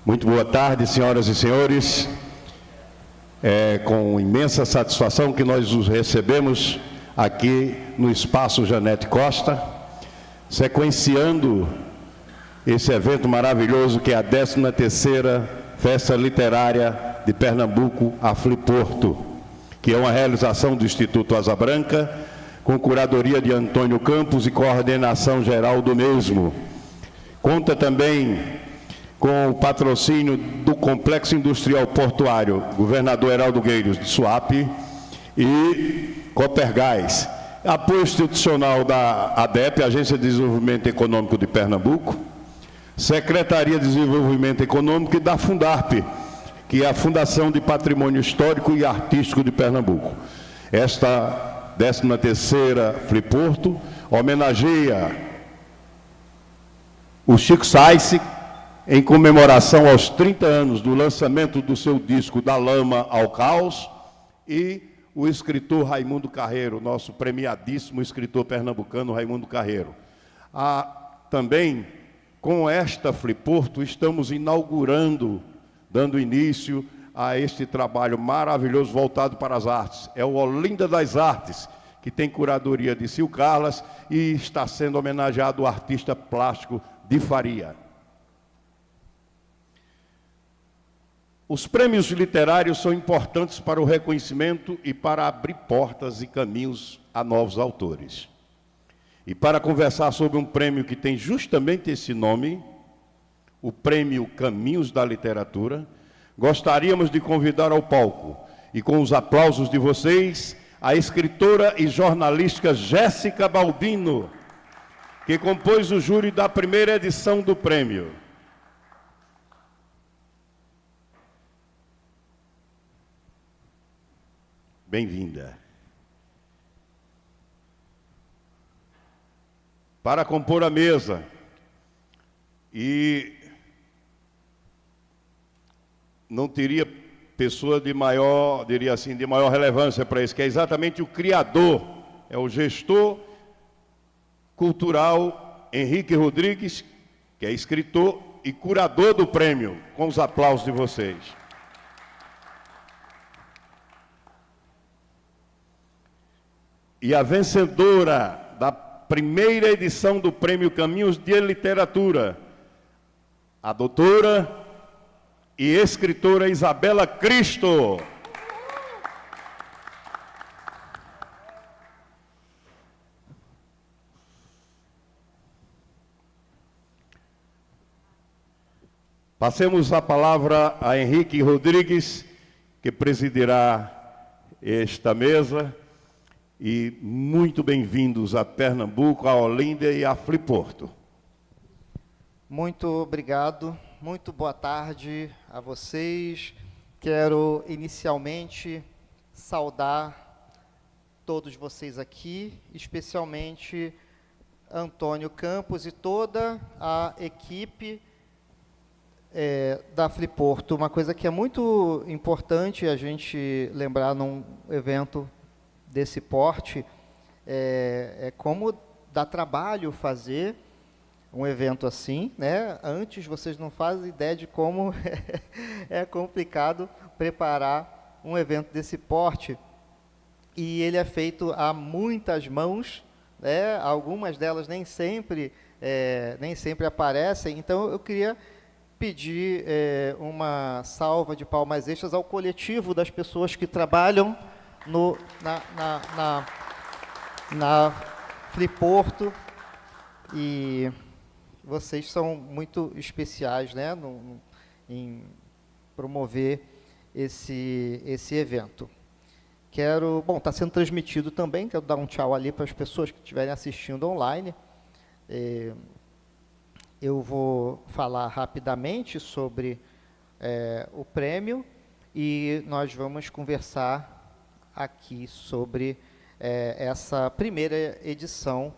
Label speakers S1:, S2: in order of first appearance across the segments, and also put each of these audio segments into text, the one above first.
S1: Muito boa tarde, senhoras e senhores. É com imensa satisfação que nós os recebemos aqui no Espaço Janete Costa, sequenciando esse evento maravilhoso que é a 13ª Festa Literária de Pernambuco, Afliporto, que é uma realização do Instituto Asa Branca, com curadoria de Antônio Campos e coordenação geral do mesmo. Conta também com o patrocínio do Complexo Industrial Portuário, Governador Heraldo Gueiros de Suape e Copergás. Apoio institucional da ADEP, Agência de Desenvolvimento Econômico de Pernambuco, Secretaria de Desenvolvimento Econômico e da Fundarp, que é a Fundação de Patrimônio Histórico e Artístico de Pernambuco. Esta 13ª Afliporto homenageia o Chico Sainz em comemoração aos 30 anos do lançamento do seu disco Da Lama ao Caos, e o escritor Raimundo Carreiro, nosso premiadíssimo escritor pernambucano Raimundo Carreiro. Também, com esta Afliporto, estamos inaugurando, dando início a este trabalho maravilhoso voltado para as artes. É o Olinda das Artes, que tem curadoria de Sil Carlas e está sendo homenageado o artista plástico de Faria. Os prêmios literários são importantes para o reconhecimento e para abrir portas e caminhos a novos autores. E para conversar sobre um prêmio que tem justamente esse nome, o Prêmio Caminhos da Literatura, gostaríamos de convidar ao palco, e com os aplausos de vocês, a escritora e jornalista Jéssica Baldino, que compôs o júri da primeira edição do prêmio. Bem-vinda. Para compor a mesa, e não teria pessoa de maior, diria assim, de maior relevância para isso, que é exatamente o criador, é o gestor cultural Henrique Rodrigues, que é escritor e curador do prêmio, com os aplausos de vocês. E a vencedora da primeira edição do Prêmio Caminhos de Literatura, a doutora e escritora Isabela Cristo. Passemos a palavra a Henrique Rodrigues, que presidirá esta mesa. E muito bem-vindos a Pernambuco, a Olinda e a Afliporto.
S2: Muito obrigado, muito boa tarde a vocês. Quero inicialmente saudar todos vocês aqui, especialmente Antônio Campos e toda a equipe da Afliporto. Uma coisa que é muito importante a gente lembrar num evento desse porte, é como dá trabalho fazer um evento assim, né? Antes vocês não fazem ideia de como é complicado preparar um evento desse porte, e ele é feito a muitas mãos, né? Algumas delas nem sempre aparecem. Então eu queria pedir uma salva de palmas extras ao coletivo das pessoas que trabalham na Afliporto, e vocês são muito especiais, né, em promover esse evento. Bom, está sendo transmitido também, quero dar um tchau ali para as pessoas que estiverem assistindo online. Eu vou falar rapidamente sobre o prêmio, e nós vamos conversar aqui sobre essa primeira edição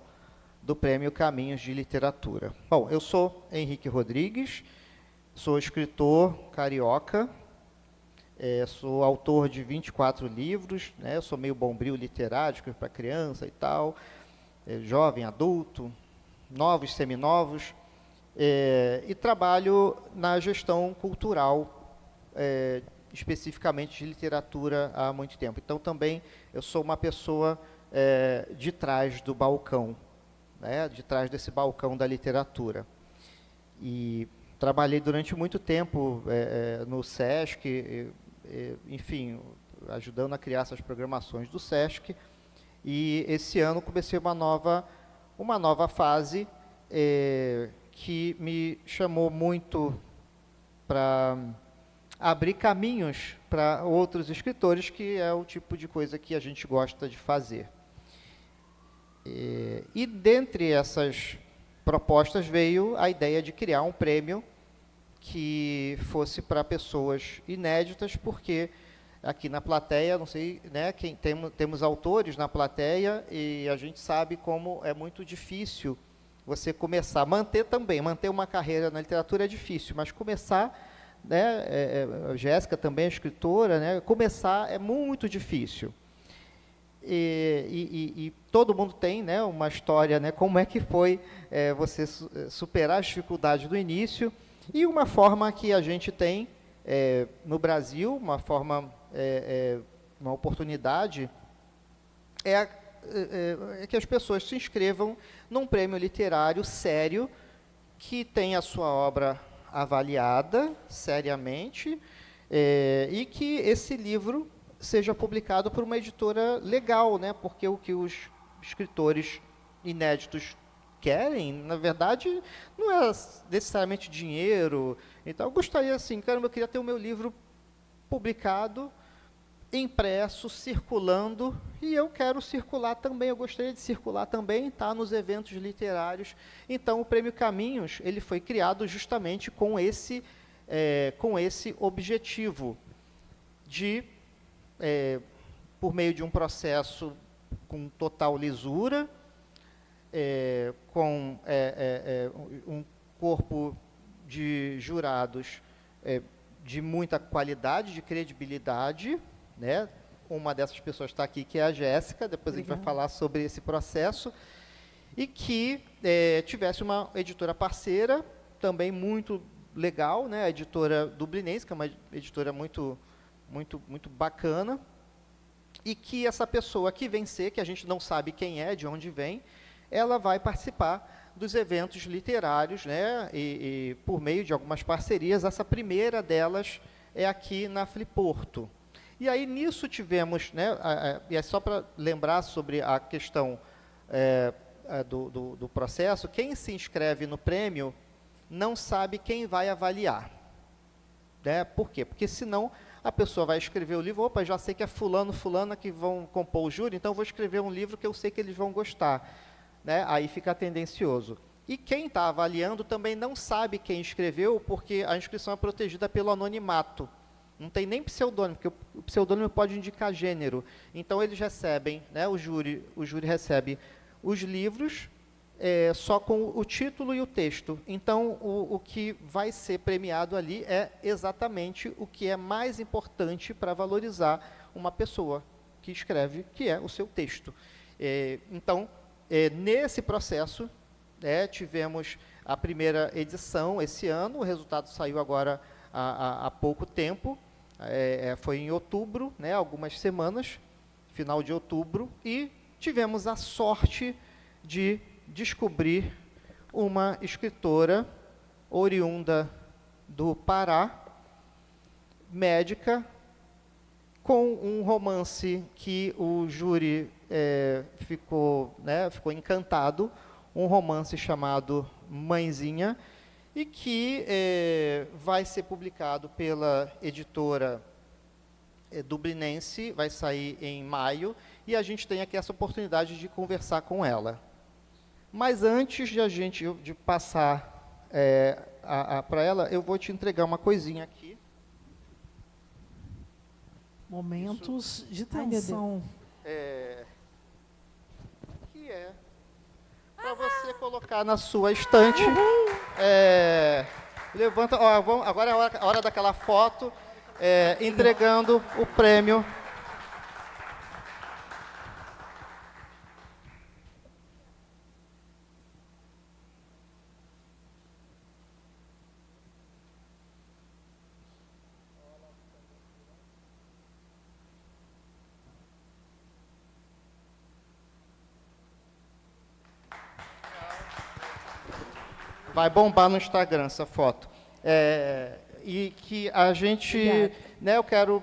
S2: do Prêmio Caminhos de Literatura. Bom, eu sou Henrique Rodrigues, sou escritor carioca, sou autor de 24 livros, né, sou meio bombril literário, para criança e tal, jovem, adulto, novos, seminovos, e trabalho na gestão cultural, especificamente de literatura há muito tempo. Então, também, eu sou uma pessoa de trás do balcão, né, de trás desse balcão da literatura. E trabalhei durante muito tempo no SESC, enfim, ajudando a criar essas programações do SESC. E esse ano comecei uma nova fase que me chamou muito para abrir caminhos para outros escritores, que é o tipo de coisa que a gente gosta de fazer. E dentre essas propostas veio a ideia de criar um prêmio que fosse para pessoas inéditas, porque aqui na plateia, não sei, né, temos autores na plateia, e a gente sabe como é muito difícil você começar, manter uma carreira na literatura é difícil, mas começar, né, a Jéssica também é escritora, né, começar é muito difícil. E todo mundo tem, né, uma história, né, como é que foi você superar as dificuldades do início, e uma forma que a gente tem no Brasil, uma oportunidade, é que as pessoas se inscrevam num prêmio literário sério, que tem a sua obra avaliada seriamente, e que esse livro seja publicado por uma editora legal, né? Porque o que os escritores inéditos querem, na verdade, não é necessariamente dinheiro. Então, eu gostaria assim, caramba, eu queria ter o meu livro publicado, impresso, circulando, e eu quero circular também, eu gostaria de circular também, tá, nos eventos literários. Então, o Prêmio Caminhos, ele foi criado justamente com esse objetivo de, por meio de um processo com total lisura, com um corpo de jurados de muita qualidade, de credibilidade, né? Uma dessas pessoas está aqui, que é a Jéssica, depois a gente vai falar sobre esse processo, e que tivesse uma editora parceira, também muito legal, né? A editora Dublinense, que é uma editora muito bacana, e que essa pessoa que vencer, que a gente não sabe quem é, de onde vem, ela vai participar dos eventos literários, né, e por meio de algumas parcerias. Essa primeira delas é aqui na Fliporto. E aí, nisso tivemos, né, e é só para lembrar sobre a questão do processo, quem se inscreve no prêmio não sabe quem vai avaliar. Né? Por quê? Porque senão a pessoa vai escrever o livro, opa, já sei que é fulano, fulana que vão compor o júri, então vou escrever um livro que eu sei que eles vão gostar. Né? Aí fica tendencioso. E quem está avaliando também não sabe quem escreveu, porque a inscrição é protegida pelo anonimato. Não tem nem pseudônimo, porque o pseudônimo pode indicar gênero. Então, eles recebem, né, o júri recebe os livros só com o título e o texto. Então, o que vai ser premiado ali é exatamente o que é mais importante para valorizar uma pessoa que escreve, que é o seu texto. Então, nesse processo, tivemos a primeira edição esse ano, o resultado saiu agora há pouco tempo, foi em outubro, né, algumas semanas, final de outubro, e tivemos a sorte de descobrir uma escritora oriunda do Pará, médica, com um romance que o júri ficou encantado, um romance chamado Mãezinha, e que vai ser publicado pela editora dublinense, vai sair em maio, e a gente tem aqui essa oportunidade de conversar com ela. Mas antes de passar para ela, eu vou te entregar uma coisinha aqui.
S3: Momentos de tensão.
S2: Que é para você colocar na sua estante. Levanta, agora é a hora daquela foto, entregando o prêmio. Vai bombar no Instagram essa foto. E que a gente, né, eu quero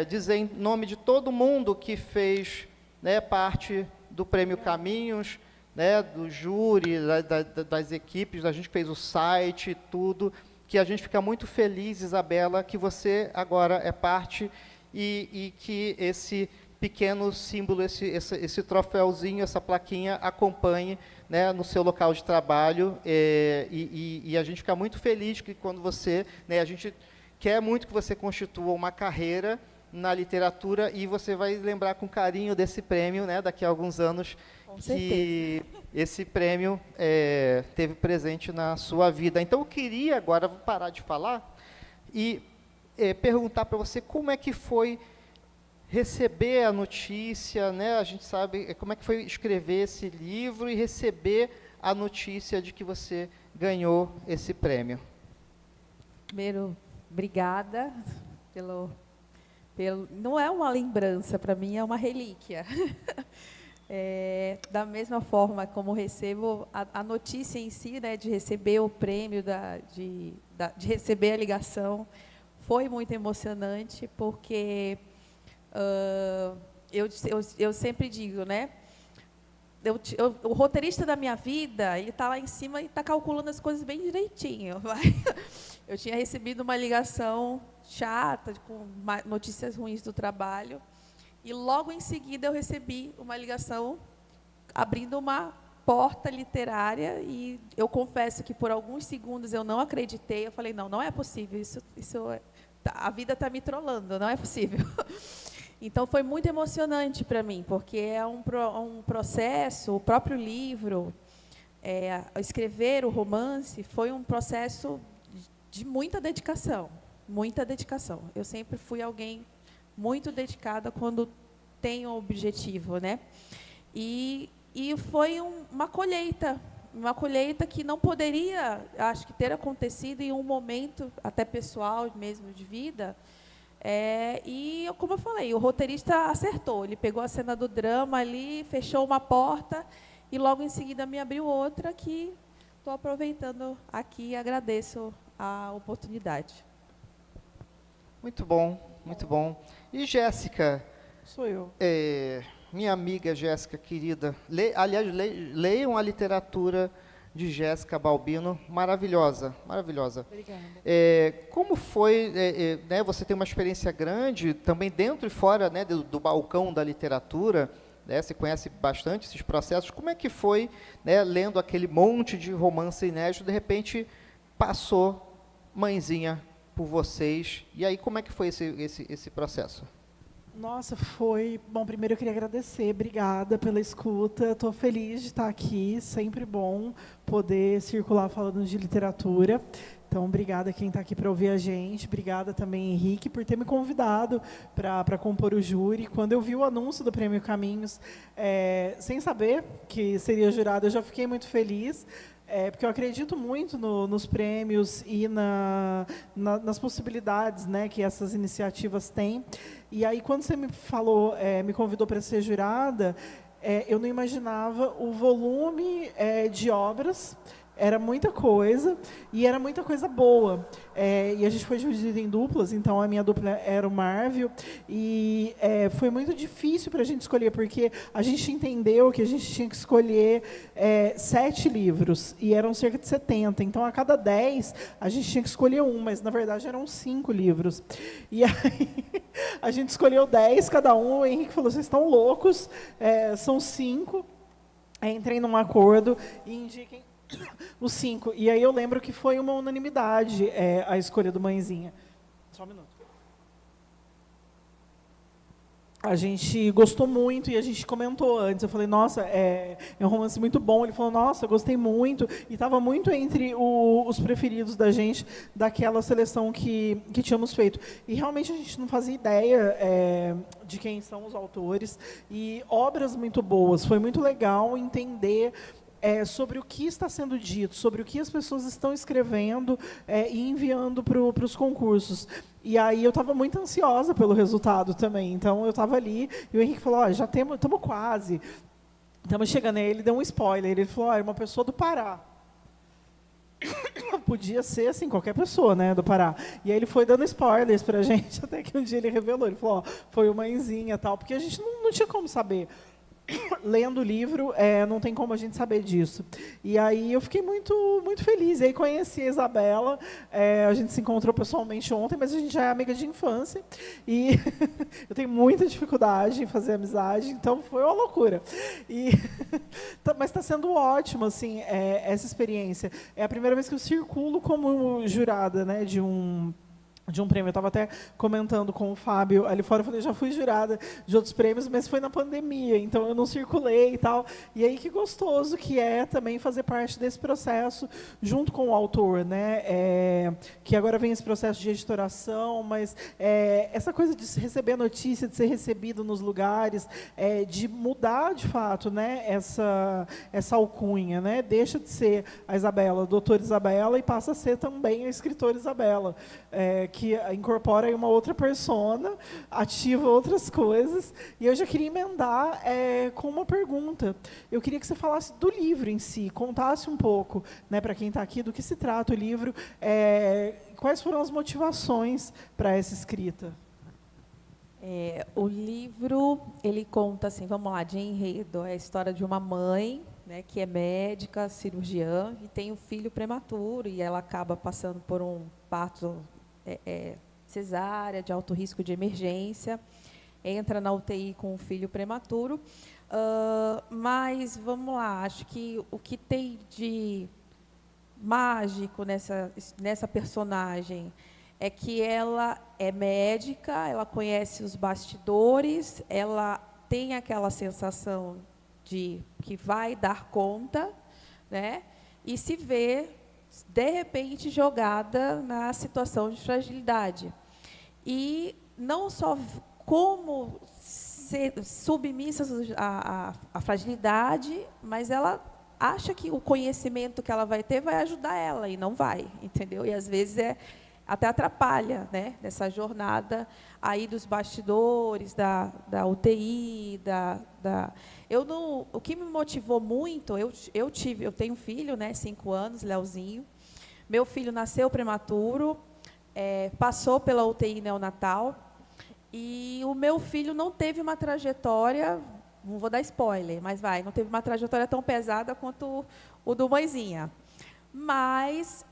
S2: dizer em nome de todo mundo que fez, né, parte do Prêmio Caminhos, né, do júri, das equipes, a gente fez o site, tudo, que a gente fica muito feliz, Isabela, que você agora é parte e que esse pequeno símbolo, esse troféuzinho, essa plaquinha acompanhe, né, no seu local de trabalho, e a gente fica muito feliz que quando você, né, a gente quer muito que você constitua uma carreira na literatura e você vai lembrar com carinho desse prêmio, né, daqui a alguns anos, que esse prêmio teve presente na sua vida. Então, eu queria agora parar de falar e perguntar para você como é que foi receber a notícia, né? A gente sabe como é que foi escrever esse livro e receber a notícia de que você ganhou esse prêmio.
S4: Primeiro, obrigada não é uma lembrança, para mim é uma relíquia. Da mesma forma como recebo a notícia em si, né, de receber o prêmio, de receber a ligação, foi muito emocionante, porque eu sempre digo, né, o roteirista da minha vida, ele está lá em cima e está calculando as coisas bem direitinho. Eu tinha recebido uma ligação chata, com notícias ruins do trabalho, e logo em seguida eu recebi uma ligação abrindo uma porta literária, e eu confesso que por alguns segundos eu não acreditei, eu falei, não é possível, a vida está me trollando, não é possível. Então, foi muito emocionante para mim, porque é um processo, o próprio livro, escrever o romance, foi um processo de muita dedicação, muita dedicação. Eu sempre fui alguém muito dedicada quando tem um objetivo, né? E foi uma colheita que não poderia, acho que, ter acontecido em um momento até pessoal mesmo de vida. E, como eu falei, o roteirista acertou, ele pegou a cena do drama ali, fechou uma porta e logo em seguida me abriu outra, que estou aproveitando aqui e agradeço a oportunidade.
S2: Muito bom, muito bom. E Jéssica?
S3: Sou eu.
S2: Minha amiga Jéssica, querida, leiam a literatura de Jéssica Balbino, maravilhosa, maravilhosa.
S3: Obrigada.
S2: Como foi, né, você tem uma experiência grande, também dentro e fora, né, do balcão da literatura, né, você conhece bastante esses processos, como é que foi, né, lendo aquele monte de romance inédito, de repente passou Mãezinha por vocês, e aí como é que foi esse processo?
S3: Nossa, foi... Bom, primeiro eu queria agradecer, obrigada pela escuta, estou feliz de estar aqui, sempre bom poder circular falando de literatura. Então, obrigada a quem está aqui para ouvir a gente, obrigada também, Henrique, por ter me convidado para compor o júri. Quando eu vi o anúncio do Prêmio Caminhos, sem saber que seria jurado, eu já fiquei muito feliz, porque eu acredito muito nos prêmios e nas possibilidades, né, que essas iniciativas têm. E aí, quando você me falou, me convidou para ser jurada, eu não imaginava o volume de obras. Era muita coisa, e era muita coisa boa. E a gente foi dividido em duplas, então a minha dupla era o Marvel, e foi muito difícil para a gente escolher, porque a gente entendeu que a gente tinha que escolher 7 livros, e eram cerca de 70, então a cada 10 a gente tinha que escolher um, mas na verdade eram 5 livros. E aí a gente escolheu 10 cada um, o Henrique falou, vocês estão loucos, são 5, entrem num acordo e indiquem os 5. E aí eu lembro que foi uma unanimidade a escolha do Mãezinha. Só um minuto. A gente gostou muito e a gente comentou antes. Eu falei, nossa, é um romance muito bom. Ele falou, nossa, gostei muito. E estava muito entre os preferidos da gente, daquela seleção que tínhamos feito. E realmente a gente não fazia ideia de quem são os autores. E obras muito boas. Foi muito legal entender sobre o que está sendo dito, sobre o que as pessoas estão escrevendo e enviando para os concursos. E aí eu estava muito ansiosa pelo resultado também. Então eu estava ali e o Henrique falou, já estamos quase. Estamos chegando. Aí ele deu um spoiler. Ele falou, é uma pessoa do Pará. podia ser, assim, qualquer pessoa, né, do Pará. E aí ele foi dando spoilers pra gente, até que um dia ele revelou, ele falou, ó, foi uma mãezinha e tal, porque a gente não tinha como saber. Lendo o livro, não tem como a gente saber disso. E aí eu fiquei muito, muito feliz. E aí conheci a Isabela, a gente se encontrou pessoalmente ontem, mas a gente já é amiga de infância. E eu tenho muita dificuldade em fazer amizade, então foi uma loucura. Mas está sendo ótimo, assim, essa experiência. É a primeira vez que eu circulo como jurada, né, de um prêmio. Eu estava até comentando com o Fábio ali fora, eu falei, já fui jurada de outros prêmios, mas foi na pandemia, então eu não circulei e tal. E aí que gostoso que é também fazer parte desse processo junto com o autor, né? Que agora vem esse processo de editoração, mas essa coisa de receber a notícia, de ser recebido nos lugares, de mudar de fato, né? Essa alcunha, né? Deixa de ser a Isabela, a doutora Isabela, e passa a ser também a escritora Isabela, que incorpora aí uma outra persona, ativa outras coisas. E eu já queria emendar com uma pergunta. Eu queria que você falasse do livro em si, contasse um pouco, né, para quem está aqui, do que se trata o livro, quais foram as motivações para essa escrita.
S4: O livro, ele conta, assim, vamos lá, de enredo, é a história de uma mãe, né, que é médica, cirurgiã, e tem um filho prematuro, e ela acaba passando por um parto cesárea, de alto risco de emergência, entra na UTI com um filho prematuro, mas, vamos lá, acho que o que tem de mágico nessa personagem é que ela é médica, ela conhece os bastidores, ela tem aquela sensação de que vai dar conta, né, e se vê de repente jogada na situação de fragilidade. E não só como ser submissa à fragilidade, mas ela acha que o conhecimento que ela vai ter vai ajudar ela, e não vai, entendeu? E às vezes até atrapalha, né, nessa jornada aí dos bastidores, da UTI, o que me motivou muito, eu tenho um filho, né, 5 anos, Leozinho. Meu filho nasceu prematuro, passou pela UTI neonatal, e o meu filho não teve uma trajetória, não vou dar spoiler, mas não teve uma trajetória tão pesada quanto o do Mãezinha. Mas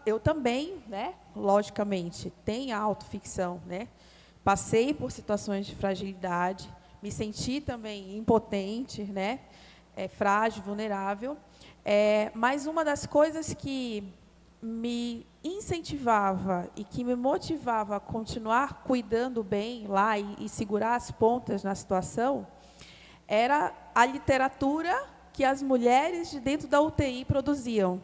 S4: eu também, né, logicamente, tenho autoficção, né? Passei por situações de fragilidade, me senti também impotente, né? Frágil, vulnerável. Mas uma das coisas que me incentivava e que me motivava a continuar cuidando bem lá e segurar as pontas na situação era a literatura que as mulheres de dentro da UTI produziam.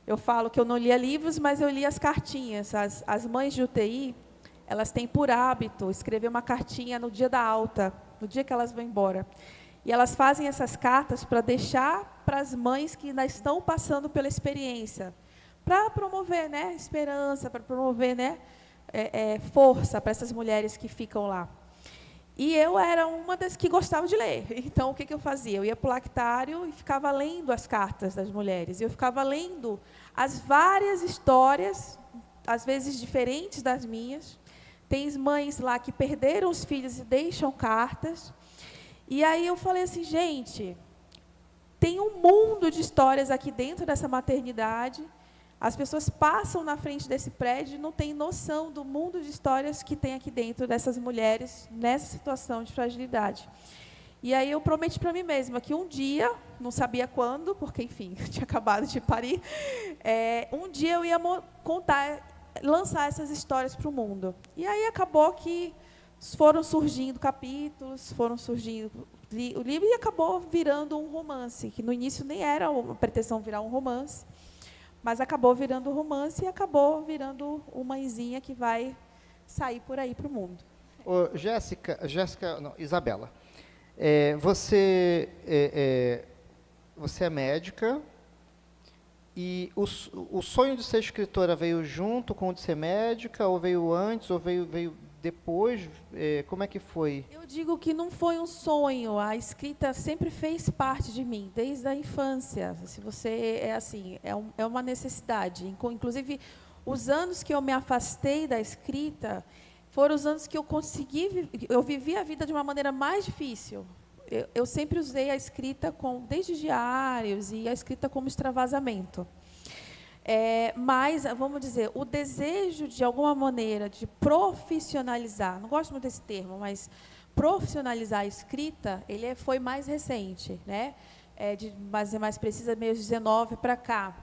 S4: Eu falo que eu não lia livros, mas eu lia as cartinhas. As mães de UTI, elas têm por hábito escrever uma cartinha no dia da alta, no dia que elas vão embora. E elas fazem essas cartas para deixar para as mães que ainda estão passando pela experiência, para promover, né, esperança, para promover, né, força para essas mulheres que ficam lá. E eu era uma das que gostava de ler. Então, o que eu fazia? Eu ia para o lactário e ficava lendo as cartas das mulheres. Eu ficava lendo as várias histórias, às vezes diferentes das minhas. Tem mães lá que perderam os filhos e deixam cartas. E aí eu falei assim, gente, tem um mundo de histórias aqui dentro dessa maternidade. As pessoas passam na frente desse prédio e não têm noção do mundo de histórias que tem aqui dentro dessas mulheres nessa situação de fragilidade. E aí eu prometi para mim mesma que um dia, não sabia quando, porque, enfim, eu tinha acabado de parir, um dia eu ia lançar essas histórias para o mundo. E aí acabou que foram surgindo capítulos, foram surgindo o livro, e acabou virando um romance, que no início nem era a pretensão virar um romance, mas acabou virando romance e acabou virando uma mãezinha que vai sair por aí para o mundo.
S2: Isabela, você é médica, e o sonho de ser escritora veio junto com o de ser médica, ou veio antes, ou veio depois, como é que foi?
S4: Eu digo que não foi um sonho, a escrita sempre fez parte de mim, desde a infância. Se você é assim, é uma necessidade. Inclusive, os anos que eu me afastei da escrita foram os anos que eu vivi a vida de uma maneira mais difícil. Eu sempre usei a escrita desde diários e a escrita como extravasamento. Mas, vamos dizer, o desejo, de alguma maneira, de profissionalizar, não gosto muito desse termo, mas profissionalizar a escrita, ele foi mais recente, né? De mais precisa, meio 19 para cá.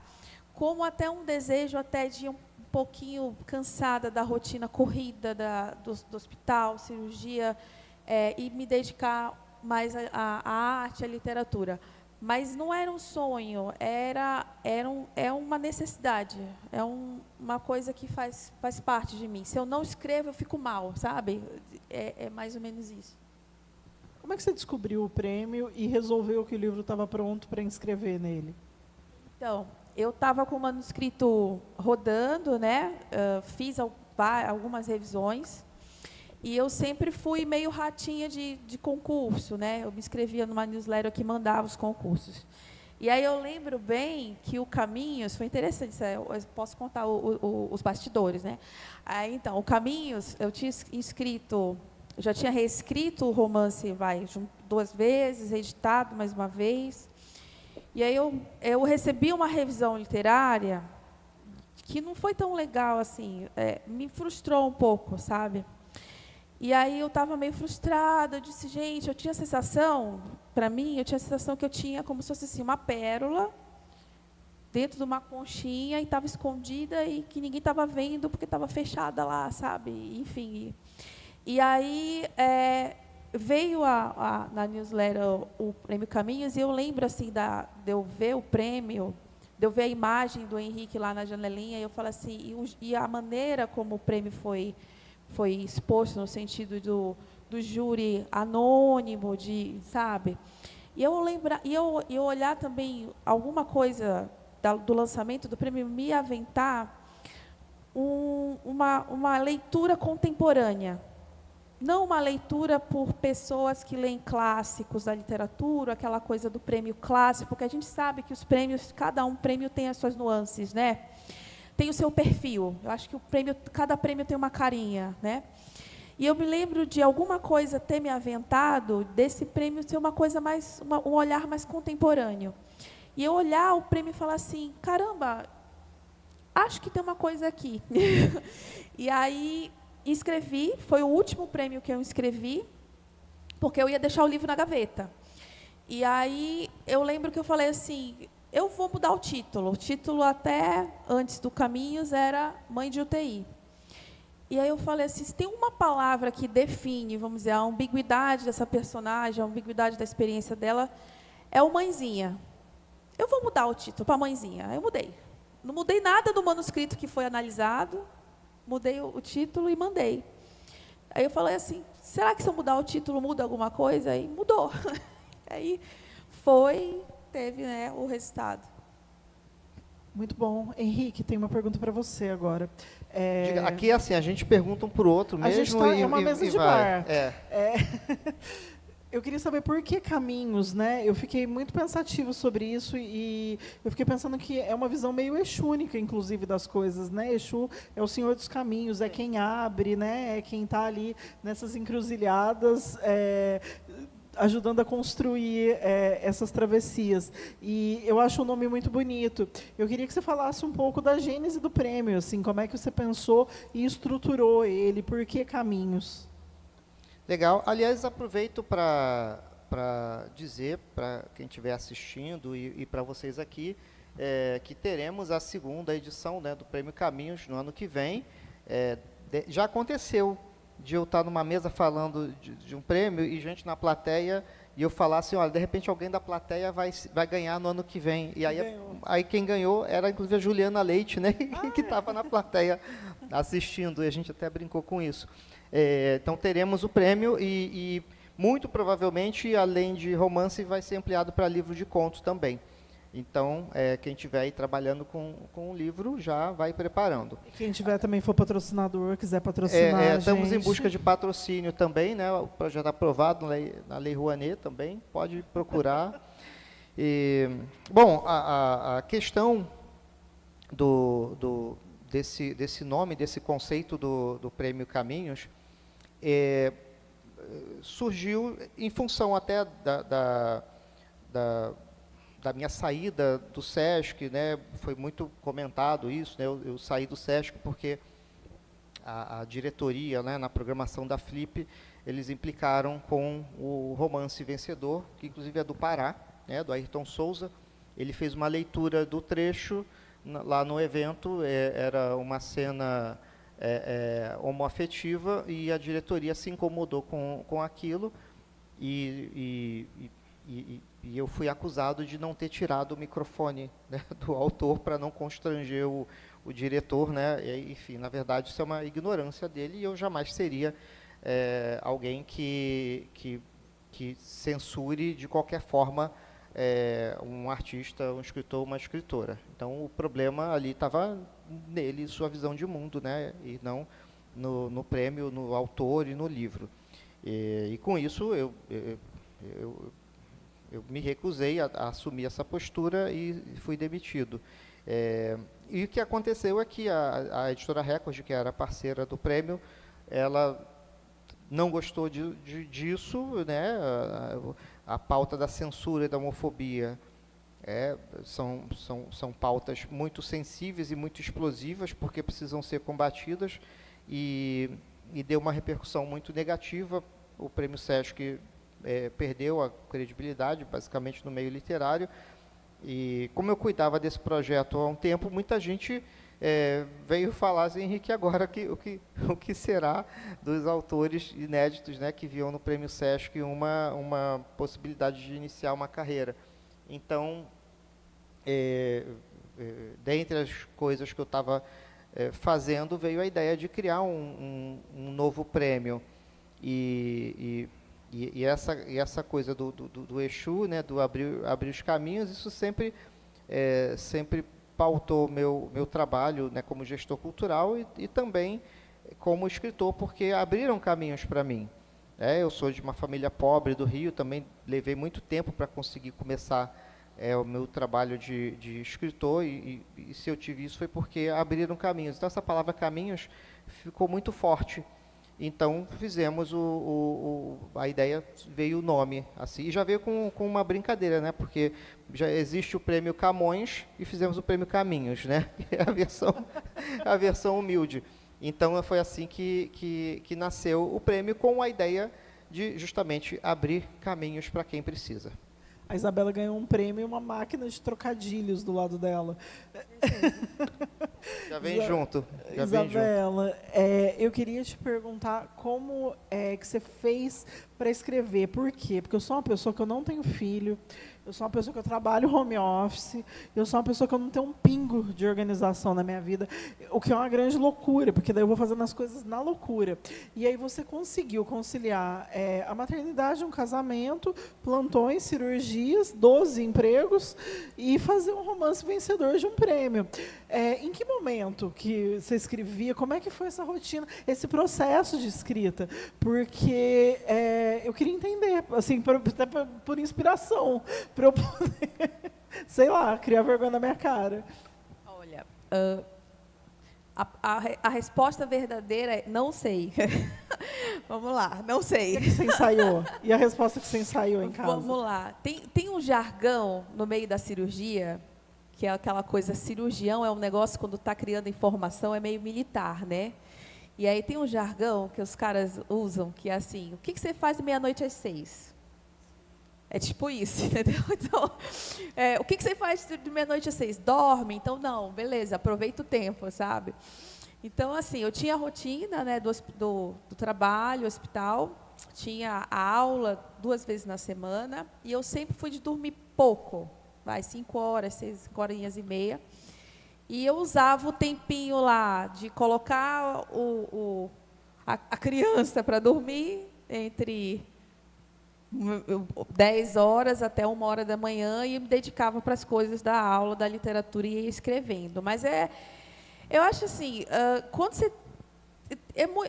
S4: Como até um desejo até de um pouquinho cansada da rotina corrida do hospital, cirurgia, e me dedicar mais à arte, à literatura. Mas não era um sonho, é uma necessidade, uma coisa que faz parte de mim. Se eu não escrevo, eu fico mal, sabe? É mais ou menos isso.
S3: Como é que você descobriu o prêmio e resolveu que o livro estava pronto para inscrever nele?
S4: Então, eu estava com o manuscrito rodando, né? Fiz algumas revisões. E eu sempre fui meio ratinha de concurso, né? Eu me inscrevia numa newsletter que mandava os concursos. E aí eu lembro bem que o Caminhos, foi interessante, eu posso contar os bastidores, né? Aí, então, o Caminhos, eu tinha escrito, já tinha reescrito o romance 2 vezes, editado mais uma vez. E aí eu recebi uma revisão literária que não foi tão legal assim, me frustrou um pouco, sabe? E aí eu estava meio frustrada, eu disse, gente, eu tinha a sensação, para mim, eu tinha a sensação que eu tinha como se fosse assim, uma pérola dentro de uma conchinha e estava escondida e que ninguém estava vendo porque estava fechada lá, sabe? Enfim. E aí veio na newsletter o Prêmio Caminhos e eu lembro assim de eu ver o prêmio, de eu ver a imagem do Henrique lá na janelinha e eu falo assim, e a maneira como o prêmio foi exposto no sentido do júri anônimo, sabe? E eu olhar também alguma coisa do lançamento do prêmio me aventar uma leitura contemporânea, não uma leitura por pessoas que leem clássicos da literatura, aquela coisa do prêmio clássico, porque a gente sabe que os prêmios, cada prêmio tem as suas nuances, né? Tem o seu perfil. Eu acho que cada prêmio tem uma carinha, né? E eu me lembro de alguma coisa ter me aventado desse prêmio ser uma coisa mais, um olhar mais contemporâneo. E eu olhar o prêmio e falar assim, caramba, acho que tem uma coisa aqui. E aí escrevi, foi o último prêmio que eu escrevi, porque eu ia deixar o livro na gaveta. E aí eu lembro que eu falei assim, eu vou mudar o título. O título, até antes do Caminhos, era Mãe de UTI. E aí eu falei assim, se tem uma palavra que define, vamos dizer, a ambiguidade dessa personagem, a ambiguidade da experiência dela, é o Mãezinha. Eu vou mudar o título para Mãezinha. Aí eu mudei. Não mudei nada do manuscrito que foi analisado, mudei o título e mandei. Aí eu falei assim, será que se eu mudar o título muda alguma coisa? Aí mudou. Aí teve, né, o resultado.
S3: Muito bom. Henrique, tem uma pergunta para você agora.
S2: Diga, aqui é assim, a gente pergunta um para o outro mesmo.
S3: A gente está em uma mesa de bar. Eu queria saber por que Caminhos, né? Eu fiquei muito pensativo sobre isso e eu fiquei pensando que é uma visão meio exúnica, inclusive, das coisas, né? Exu é o Senhor dos Caminhos, é quem abre, né? É quem está ali nessas encruzilhadas, ajudando a construir essas travessias. E eu acho o nome muito bonito. Eu queria que você falasse um pouco da gênese do prêmio, assim, como é que você pensou e estruturou ele, por que Caminhos?
S2: Legal. Aliás, aproveito para dizer, para quem estiver assistindo e para vocês aqui, que teremos a segunda edição, né, do Prêmio Caminhos no ano que vem. Já aconteceu de eu estar numa mesa falando de um prêmio e gente na plateia, e eu falar assim, olha, de repente alguém da plateia vai ganhar no ano que vem. E aí quem ganhou era, inclusive, a Juliana Leite, né, que estava na plateia assistindo, e a gente até brincou com isso. Então, teremos o prêmio e muito provavelmente, além de romance, vai ser ampliado para livro de contos também. Então, quem estiver aí trabalhando com o livro já vai preparando.
S3: E quem tiver também for patrocinador, quiser patrocinar a
S2: Estamos em
S3: gente.
S2: busca de patrocínio também, né? O projeto aprovado na Lei Rouanet também, pode procurar. Bom, a questão desse nome, desse conceito do Prêmio Caminhos, surgiu em função até da minha saída do SESC, né? Foi muito comentado isso, né? Eu saí do SESC porque a diretoria, né, na programação da Flip, eles implicaram com o Romance Vencedor, que inclusive é do Pará, né, do Ayrton Souza. Ele fez uma leitura do trecho lá no evento, era uma cena homoafetiva, e a diretoria se incomodou com aquilo, e eu fui acusado de não ter tirado o microfone, né, do autor para não constranger o diretor, né? Enfim, na verdade, isso é uma ignorância dele, e eu jamais seria alguém que censure de qualquer forma um artista, um escritor, uma escritora. Então, o problema ali estava nele, sua visão de mundo, né? E não no prêmio, no autor e no livro. E com isso, eu me recusei a assumir essa postura e fui demitido. E o que aconteceu é que a Editora Record, que era parceira do prêmio, ela não gostou disso, né? A pauta da censura e da homofobia são pautas muito sensíveis e muito explosivas, porque precisam ser combatidas, e deu uma repercussão muito negativa. O Prêmio Sesc perdeu a credibilidade, basicamente, no meio literário. E como eu cuidava desse projeto há um tempo, muita gente veio falar assim: Henrique, agora o que será dos autores inéditos, né, que viam no Prêmio Sesc uma possibilidade de iniciar uma carreira. Então, dentre as coisas que eu estava fazendo, veio a ideia de criar um novo prêmio. E essa coisa do Exu, né, do abrir os caminhos, isso sempre pautou meu trabalho, né, como gestor cultural e também como escritor, porque abriram caminhos para mim. Eu sou de uma família pobre do Rio, também levei muito tempo para conseguir começar o meu trabalho de escritor, e se eu tive isso foi porque abriram caminhos. Então, essa palavra caminhos ficou muito forte. Então, fizemos a ideia, veio o nome, assim, e já veio com uma brincadeira, né, porque já existe o Prêmio Camões e fizemos o Prêmio Caminhos, né, a versão humilde. Então, foi assim que nasceu o prêmio, com a ideia de justamente abrir caminhos para quem precisa.
S3: A Isabela ganhou um prêmio e uma máquina de trocadilhos do lado dela.
S2: Já vem junto.
S3: Isabela, eu queria te perguntar como que você fez para escrever. Por quê? Porque eu sou uma pessoa que eu não tenho filho, eu sou uma pessoa que eu trabalho home office, eu sou uma pessoa que eu não tenho um pingo de organização na minha vida, o que é uma grande loucura, porque daí eu vou fazendo as coisas na loucura. E aí você conseguiu conciliar a maternidade, um casamento, plantões, cirurgias, 12 empregos e fazer um romance vencedor de um prêmio. Em que momento que você escrevia? Como é que foi essa rotina, esse processo de escrita? Porque eu queria entender, assim, até por inspiração, para eu poder, sei lá, criar vergonha na minha cara.
S4: Olha, a resposta verdadeira é não sei. Vamos lá, não sei.
S3: O que você ensaiou? E a resposta que você ensaiou em casa?
S4: Vamos lá. Tem um jargão no meio da cirurgia, que é aquela coisa, cirurgião é um negócio, quando está criando informação, é meio militar, né? E aí tem um jargão que os caras usam, que é assim: o que você faz de meia-noite às 6? É tipo isso, entendeu? Então, o que você faz de meia-noite às 6? Dorme? Então, não, beleza, aproveita o tempo, sabe? Então, assim, eu tinha a rotina, né, do trabalho, hospital, tinha a aula 2 vezes na semana, e eu sempre fui de dormir pouco, 5 horas, 6 horinhas e meia. E eu usava o tempinho lá de colocar a criança para dormir entre 10 horas até 1h da manhã e me dedicava para as coisas da aula, da literatura e ia escrevendo. Mas eu acho assim, quando você...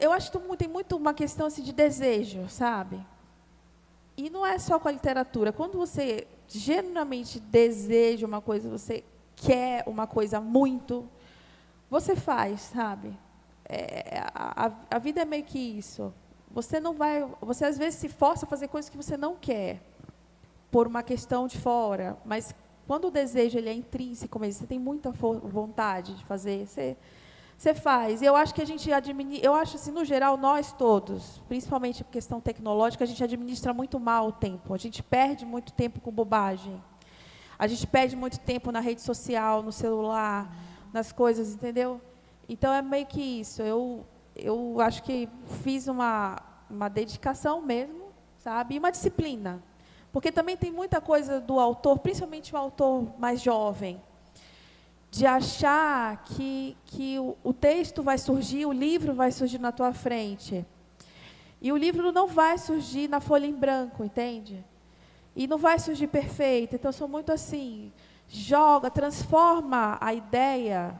S4: eu acho que tem muito uma questão assim, de desejo, sabe? E não é só com a literatura. Quando você genuinamente deseja uma coisa, você quer uma coisa muito, você faz, sabe? A vida é meio que isso. Você às vezes se força a fazer coisas que você não quer, por uma questão de fora, mas quando o desejo ele é intrínseco mesmo, você tem muita vontade de fazer, você faz. E eu acho que a gente eu acho assim, no geral, nós todos, principalmente a questão tecnológica, a gente administra muito mal o tempo. A gente perde muito tempo com bobagem. A gente perde muito tempo na rede social, no celular, nas coisas, entendeu? Então é meio que isso. Eu acho que fiz uma dedicação mesmo, sabe? E uma disciplina. Porque também tem muita coisa do autor, principalmente o autor mais jovem, de achar que o texto vai surgir, o livro vai surgir na tua frente. E o livro não vai surgir na folha em branco, entende? E não vai surgir perfeito. Então, eu sou muito assim, transforma a ideia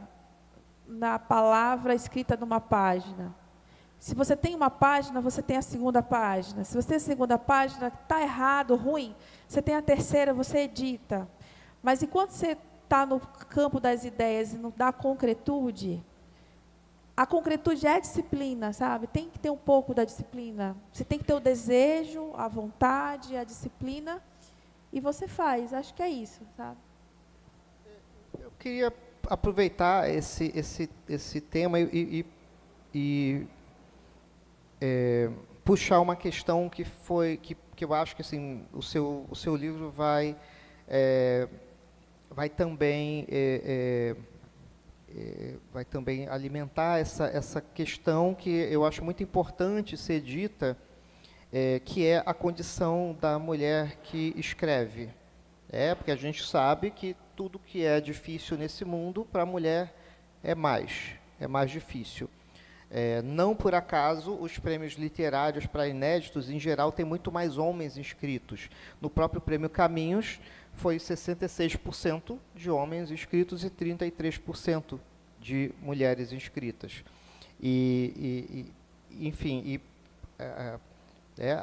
S4: na palavra escrita numa página. Se você tem uma página, você tem a segunda página. Se você tem a segunda página, está errado, ruim, você tem a terceira, você edita. Mas enquanto você está no campo das ideias e não dá concretude, a concretude é a disciplina, sabe? Tem que ter um pouco da disciplina. Você tem que ter o desejo, a vontade, a disciplina, e você faz. Acho que é isso, sabe?
S2: Eu queria aproveitar esse tema e puxar uma questão que eu acho que assim, o seu livro vai também alimentar essa questão que eu acho muito importante ser dita, que é a condição da mulher que escreve. Porque a gente sabe que tudo que é difícil nesse mundo, para a mulher é mais difícil. Não por acaso, os prêmios literários para inéditos, em geral, tem muito mais homens inscritos. No próprio Prêmio Caminhos, foi 66% de homens inscritos e 33% de mulheres inscritas. Enfim,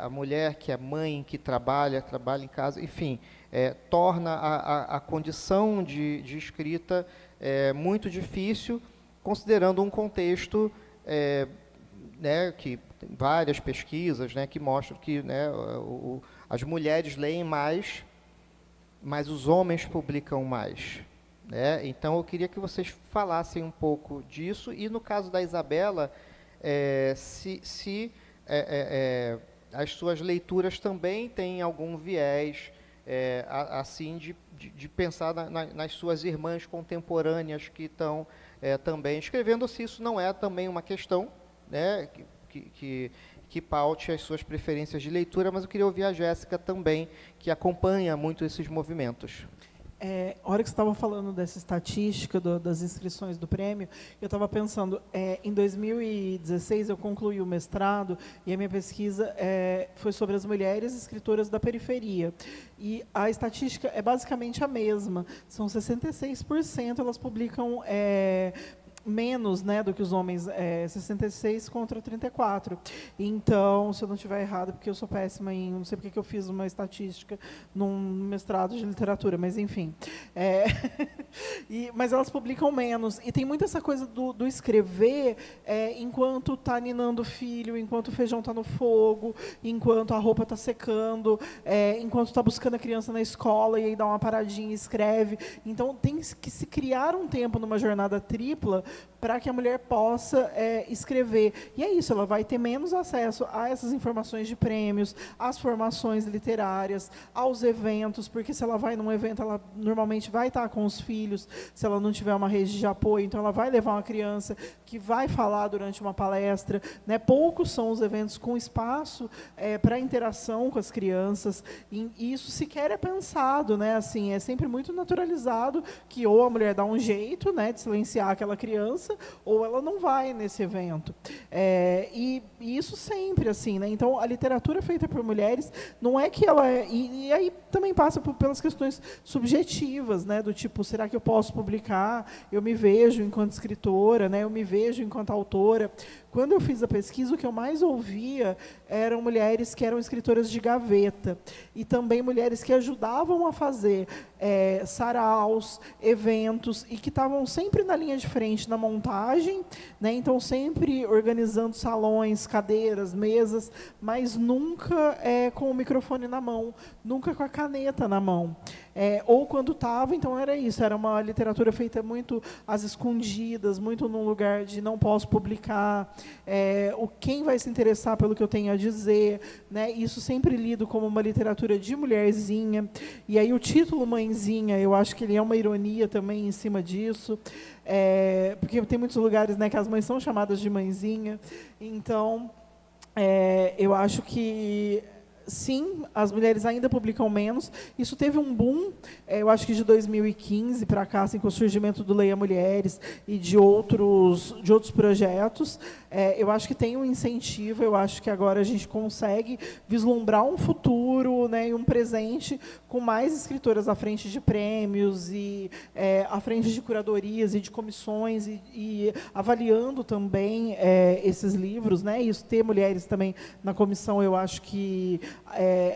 S2: a mulher que é mãe, que trabalha em casa, enfim, torna a condição de escrita muito difícil, considerando um contexto que tem várias pesquisas, que mostram que as mulheres leem mais, mas os homens publicam mais. Então, eu queria que vocês falassem um pouco disso, e no caso da Isabela, se as suas leituras também têm algum viés, assim, de pensar nas suas irmãs contemporâneas que estão também escrevendo, se isso não é também uma questão que paute as suas preferências de leitura, mas eu queria ouvir a Jéssica também, que acompanha muito esses movimentos.
S3: A hora que você estava falando dessa estatística das inscrições do prêmio, eu estava pensando, em 2016 eu concluí o mestrado e a minha pesquisa foi sobre as mulheres escritoras da periferia. E a estatística é basicamente a mesma, são 66%, elas publicam menos, do que os homens, 66 contra 34. Então, se eu não estiver errado, porque eu sou péssima não sei porque que eu fiz uma estatística num mestrado de literatura, mas enfim. Mas elas publicam menos. E tem muito essa coisa do escrever enquanto está ninando o filho, enquanto o feijão está no fogo, enquanto a roupa está secando, enquanto está buscando a criança na escola e aí dá uma paradinha e escreve. Então, tem que se criar um tempo numa jornada tripla para que a mulher possa escrever. E é isso, ela vai ter menos acesso a essas informações de prêmios, às formações literárias, aos eventos, porque se ela vai num evento, ela normalmente vai estar com os filhos, se ela não tiver uma rede de apoio, então ela vai levar uma criança que vai falar durante uma palestra. Poucos são os eventos com espaço para interação com as crianças, e isso sequer é pensado, assim, é sempre muito naturalizado que ou a mulher dá um jeito, de silenciar aquela criança, criança, ou ela não vai nesse evento. E isso sempre, assim, né? Então, a literatura feita por mulheres, não é que ela... E aí também passa pelas questões subjetivas, né? Do tipo, será que eu posso publicar? Eu me vejo enquanto escritora, né? Eu me vejo enquanto autora. Quando eu fiz a pesquisa, o que eu mais ouvia eram mulheres que eram escritoras de gaveta, e também mulheres que ajudavam a fazer saraus, eventos, e que estavam sempre na linha de frente na montagem, né? Então sempre organizando salões, cadeiras, mesas, mas nunca com o microfone na mão, nunca com a caneta na mão. Ou quando estava, então era isso, era uma literatura feita muito às escondidas, muito num lugar de não posso publicar, quem vai se interessar pelo que eu tenho a dizer, né? Isso sempre lido como uma literatura de mulherzinha, e aí o título Mãezinha, eu acho que ele é uma ironia também em cima disso, porque tem muitos lugares, né, que as mães são chamadas de mãezinha, então eu acho que sim, as mulheres ainda publicam menos. Isso teve um boom, eu acho que de 2015 para cá, assim, com o surgimento do Leia Mulheres e de outros projetos. Eu acho que tem um incentivo, eu acho que agora a gente consegue vislumbrar um futuro, né, e um presente com mais escritoras à frente de prêmios e à frente de curadorias e de comissões e avaliando também esses livros, né? Isso, ter mulheres também na comissão, eu acho que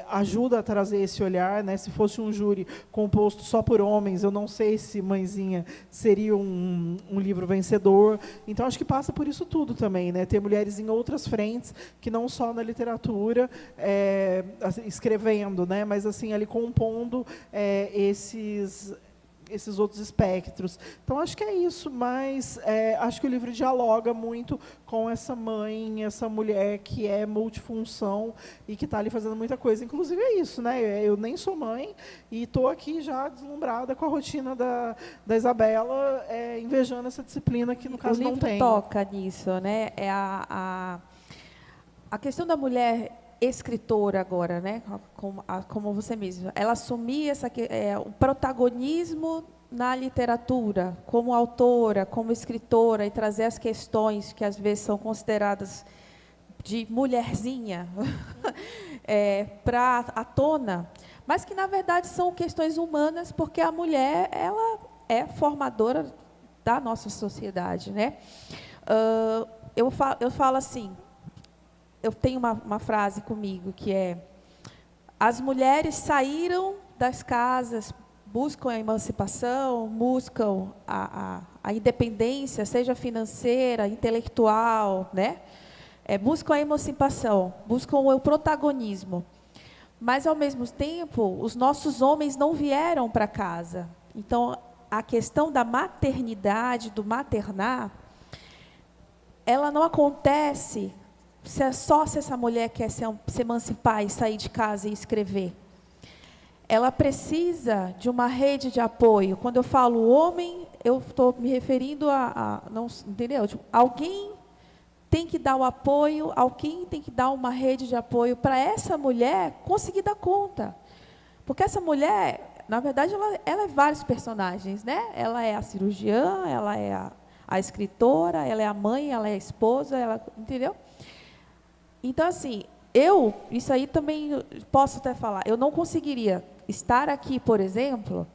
S3: ajuda a trazer esse olhar, né? Se fosse um júri composto só por homens, eu não sei se Mãezinha seria um livro vencedor. Então, acho que passa por isso tudo também, né? Ter mulheres em outras frentes, que não só na literatura, escrevendo, né? Mas assim, ali compondo esses outros espectros. Então, acho que é isso, mas acho que o livro dialoga muito com essa mãe, essa mulher que é multifunção e que está ali fazendo muita coisa. Inclusive é isso, né? Eu nem sou mãe e estou aqui já deslumbrada com a rotina da Isabela, invejando essa disciplina que, no caso, não tem.
S4: O livro toca nisso, né? A questão da mulher escritora agora, né? Como você mesma, ela assumir o protagonismo na literatura, como autora, como escritora, e trazer as questões que às vezes são consideradas de mulherzinha para à tona, mas que na verdade são questões humanas, porque a mulher, ela é formadora da nossa sociedade, né? Eu falo assim, eu tenho uma frase comigo que é: as mulheres saíram das casas, buscam a emancipação, buscam a independência, seja financeira, intelectual, né? Buscam a emancipação, buscam o protagonismo. Mas, ao mesmo tempo, os nossos homens não vieram para casa. Então, a questão da maternidade, do maternar, ela não acontece só se essa mulher quer se emancipar e sair de casa e escrever. Ela precisa de uma rede de apoio. Quando eu falo homem, eu estou me referindo não, entendeu? Tipo, alguém tem que dar o apoio, alguém tem que dar uma rede de apoio para essa mulher conseguir dar conta. Porque essa mulher, na verdade, ela é vários personagens, né? Ela é a cirurgiã, ela é a escritora, ela é a mãe, ela é a esposa, entendeu? Então, assim, isso aí também posso até falar, eu não conseguiria estar aqui, por exemplo,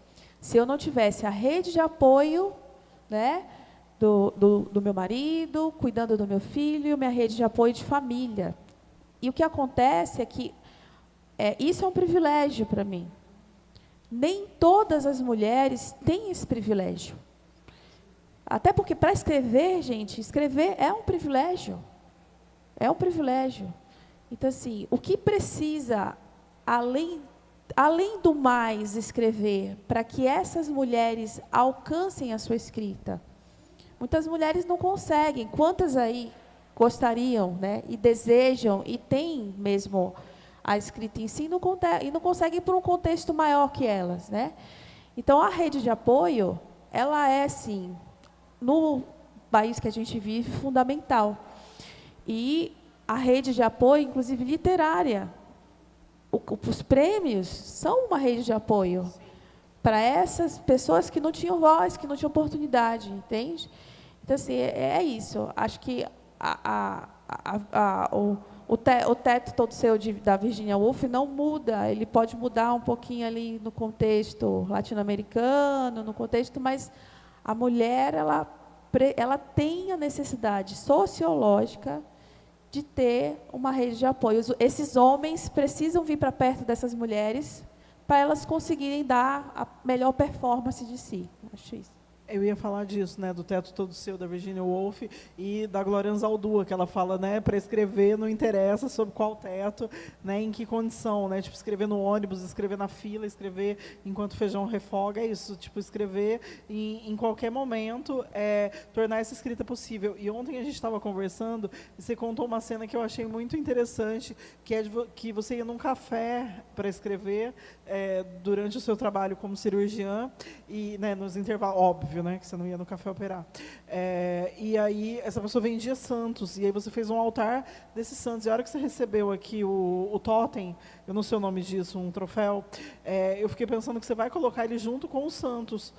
S4: se eu não tivesse a rede de apoio, né, do meu marido, cuidando do meu filho, minha rede de apoio de família. E o que acontece é que isso é um privilégio para mim. Nem todas as mulheres têm esse privilégio. Até porque, para escrever, gente, escrever é um privilégio. É um privilégio. Então, assim, o que precisa, além do mais, escrever, para que essas mulheres alcancem a sua escrita? Muitas mulheres não conseguem. Quantas aí gostariam, né, e desejam, e têm mesmo a escrita em si, e não conseguem por um contexto maior que elas, né? Então, a rede de apoio, ela é, sim, no país que a gente vive, fundamental. E a rede de apoio, inclusive literária, os prêmios são uma rede de apoio para essas pessoas que não tinham voz, que não tinham oportunidade, entende? Então, Então, assim, é isso. Acho que o teto todo seu da Virginia Woolf não muda. Ele pode mudar um pouquinho ali no contexto latino-americano, no contexto, mas a mulher, ela tem a necessidade sociológica de ter uma rede de apoio. Esses homens precisam vir para perto dessas mulheres para elas conseguirem dar a melhor performance de si. Acho isso.
S3: Eu ia falar disso, né, do Teto Todo Seu, da Virginia Woolf, e da Glória Anzaldúa, que ela fala, né, para escrever não interessa sobre qual teto, né, em que condição, né, tipo, escrever no ônibus, escrever na fila, escrever enquanto o feijão refoga, é isso, tipo, escrever em qualquer momento, tornar essa escrita possível. E ontem a gente estava conversando, e você contou uma cena que eu achei muito interessante, que é que você ia num café para escrever durante o seu trabalho como cirurgiã, e, né, nos intervalos, óbvio, né, que você não ia no café operar. E aí, essa pessoa vendia santos, e aí você fez um altar desses santos. E a hora que você recebeu aqui o totem, eu não sei o nome disso, um troféu, eu fiquei pensando que você vai colocar ele junto com os santos.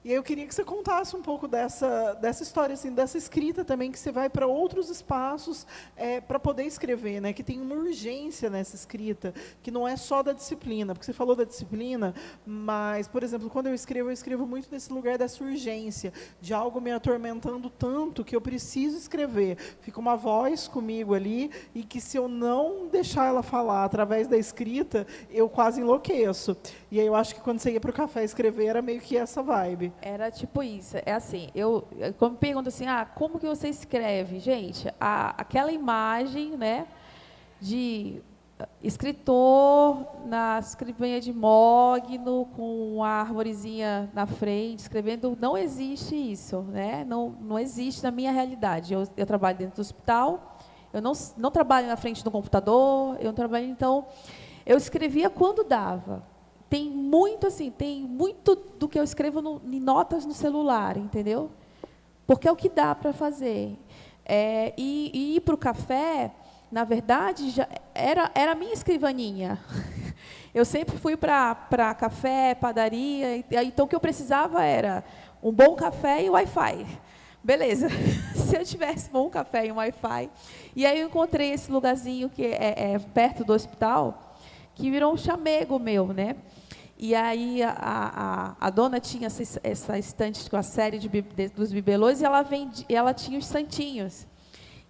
S3: E aí eu queria que você contasse um pouco dessa história, assim, dessa escrita também, que você vai para outros espaços para poder escrever, né? Que tem uma urgência nessa escrita, que não é só da disciplina, porque você falou da disciplina, mas, por exemplo, quando eu escrevo muito desse lugar dessa urgência, de algo me atormentando tanto que eu preciso escrever. Fica uma voz comigo ali, e que se eu não deixar ela falar através da escrita, eu quase enlouqueço. E aí eu acho que quando você ia para o café escrever, era meio que essa vibe.
S4: Era tipo isso. É assim, quando me perguntam assim, como que você escreve? Gente, aquela imagem, né, de escritor na escrivaninha de mogno, com a arvorezinha na frente, escrevendo, não existe isso, né? Não existe na minha realidade. Eu trabalho dentro do hospital, eu não trabalho na frente do computador, eu trabalho, então, eu escrevia quando dava. Tem muito do que eu escrevo em notas no celular, entendeu? Porque é o que dá para fazer. E ir para o café, na verdade, já era a minha escrivaninha. Eu sempre fui para café, padaria, então o que eu precisava era um bom café e Wi-Fi. Beleza. Se eu tivesse bom café e Wi-Fi. E aí eu encontrei esse lugarzinho que é perto do hospital, que virou um chamego meu, né? E aí a dona tinha essa estante com a série dos bibelôs, e ela tinha os santinhos.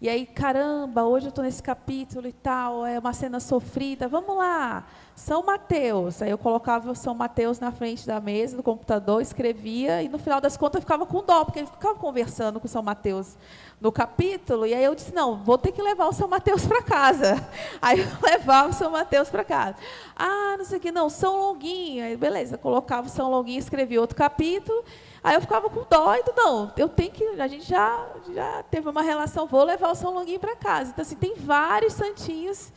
S4: E aí, caramba, hoje eu estou nesse capítulo e tal, é uma cena sofrida, vamos lá, São Mateus. Aí eu colocava o São Mateus na frente da mesa, do computador, escrevia, e no final das contas eu ficava com dó, porque ele ficava conversando com o São Mateus no capítulo, e aí eu disse, não, vou ter que levar o São Mateus para casa. Aí eu levava o São Mateus para casa. Não sei o que, não, São Longuinho. Aí, beleza, colocava o São Longuinho, escrevia outro capítulo. Aí eu ficava com dó, não, a gente já teve uma relação, vou levar o São Longuinho para casa. Então, assim, tem vários santinhos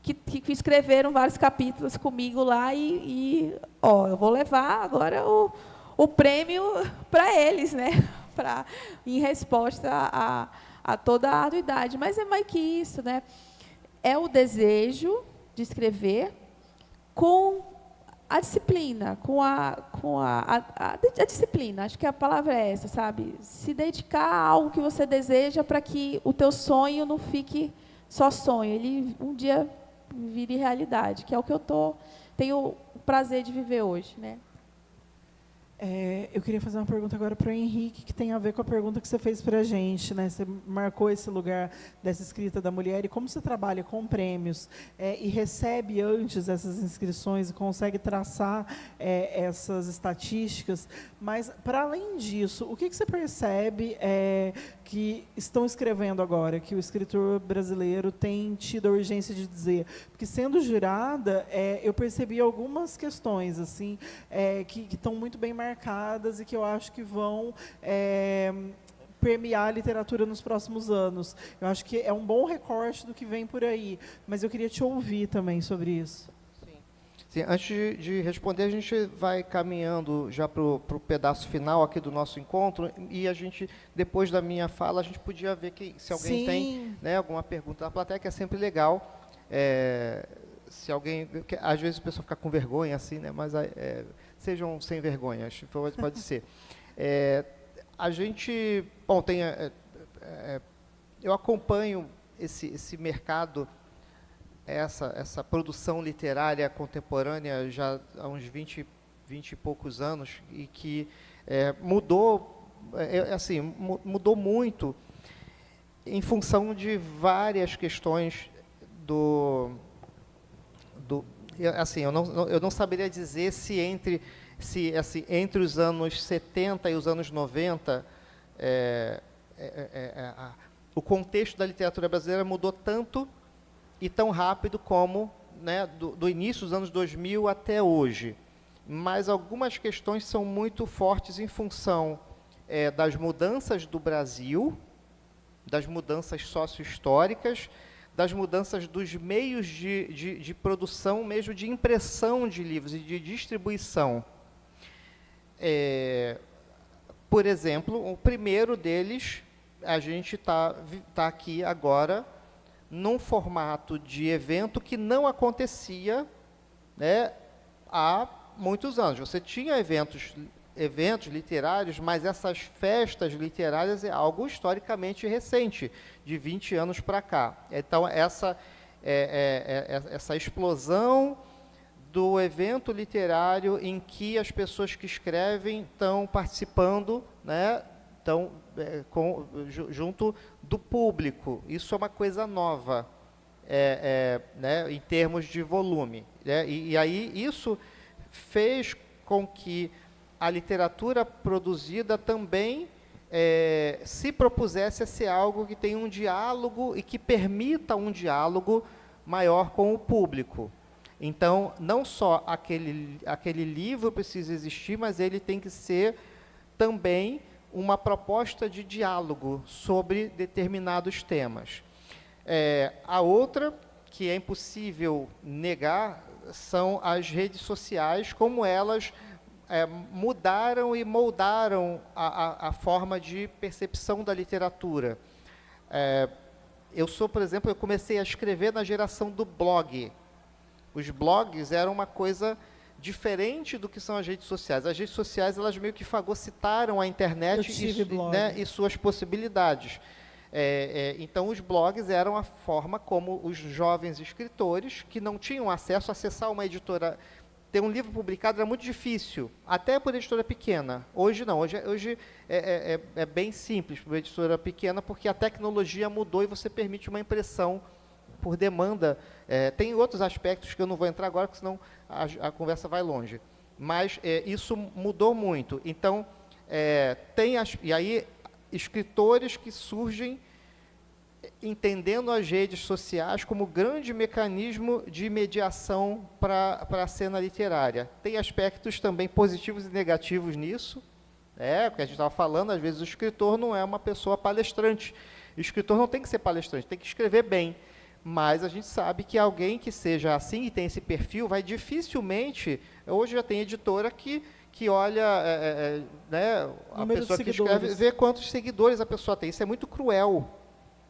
S4: que escreveram vários capítulos comigo lá, eu vou levar agora o prêmio para eles, né? Em resposta a toda a arduidade. Mas é mais que isso, né? É o desejo de escrever com a disciplina, com a disciplina, acho que a palavra é essa, sabe? Se dedicar a algo que você deseja para que o teu sonho não fique só sonho, ele um dia vire realidade, que é o que eu tenho o prazer de viver hoje, né?
S3: Eu queria fazer uma pergunta agora para o Henrique, que tem a ver com a pergunta que você fez para a gente, né? Você marcou esse lugar dessa escrita da mulher, e como você trabalha com prêmios e recebe antes essas inscrições e consegue traçar essas estatísticas, mas, para além disso, o que você percebe que estão escrevendo agora, que o escritor brasileiro tem tido a urgência de dizer? Porque, sendo jurada, eu percebi algumas questões assim, que estão muito bem marcadas e que eu acho que vão permear a literatura nos próximos anos. Eu acho que é um bom recorte do que vem por aí, mas eu queria te ouvir também sobre isso.
S2: Sim, antes de responder, a gente vai caminhando já para o pedaço final aqui do nosso encontro, e a gente, depois da minha fala, a gente podia ver se alguém tem, né, alguma pergunta da plateia, que é sempre legal. Se alguém, às vezes a pessoa fica com vergonha assim, né, mas sejam sem vergonha, pode ser. a gente, bom, eu acompanho esse mercado, essa produção literária contemporânea já há uns 20 e poucos anos, e que mudou, mudou muito em função de várias questões eu não saberia dizer se entre os anos 70 e os anos 90, o contexto da literatura brasileira mudou tanto e tão rápido como, né, do início dos anos 2000 até hoje. Mas algumas questões são muito fortes em função das mudanças do Brasil, das mudanças sócio-históricas, das mudanças dos meios de produção, mesmo de impressão de livros e de distribuição. Por exemplo, o primeiro deles, a gente está aqui agora num formato de evento que não acontecia, né, há muitos anos. Você tinha eventos literários, mas essas festas literárias é algo historicamente recente, de 20 anos para cá. Então, essa explosão do evento literário em que as pessoas que escrevem estão participando, né, junto do público. Isso é uma coisa nova, né, em termos de volume. Né? E aí isso fez com que a literatura produzida também se propusesse a ser algo que tenha um diálogo e que permita um diálogo maior com o público. Então, não só aquele livro precisa existir, mas ele tem que ser também uma proposta de diálogo sobre determinados temas. A outra, que é impossível negar, são as redes sociais, como elas mudaram e moldaram a forma de percepção da literatura. Por exemplo, eu comecei a escrever na geração do blog. Os blogs eram uma coisa diferente do que são as redes sociais. As redes sociais, elas meio que fagocitaram a internet e suas possibilidades. Então, os blogs eram a forma como os jovens escritores, que não tinham acesso a acessar uma editora. Ter um livro publicado era muito difícil, até por editora pequena. Hoje não, hoje é bem simples para uma editora pequena, porque a tecnologia mudou e você permite uma impressão por demanda. Tem outros aspectos que eu não vou entrar agora, porque senão a conversa vai longe. Mas isso mudou muito. Então, e aí, escritores que surgem entendendo as redes sociais como grande mecanismo de mediação para a cena literária. Tem aspectos também positivos e negativos nisso, porque a gente estava falando, às vezes o escritor não é uma pessoa palestrante. O escritor não tem que ser palestrante, tem que escrever bem. Mas a gente sabe que alguém que seja assim e tem esse perfil, vai dificilmente... Hoje já tem editora que olha, né, a pessoa que escreve, vê quantos seguidores a pessoa tem. Isso é muito cruel.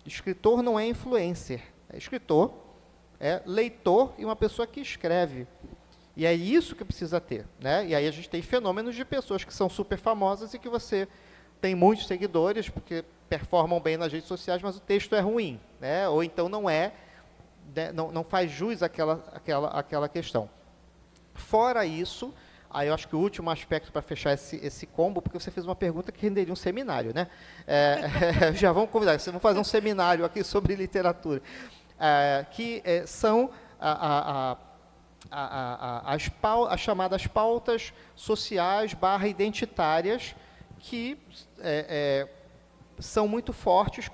S2: Escritor não é influencer. Escritor é leitor e uma pessoa que escreve. E é isso que precisa ter. Né? E aí a gente tem fenômenos de pessoas que são super famosas e que você tem muitos seguidores, porque performam bem nas redes sociais, mas o texto é ruim. Né? Ou então não faz jus àquela questão. Fora isso, aí eu acho que o último aspecto para fechar esse combo, porque você fez uma pergunta que renderia um seminário, né? Já vamos convidar, vocês vão fazer um seminário aqui sobre literatura, que são as chamadas pautas sociais / identitárias, que são muito fortes,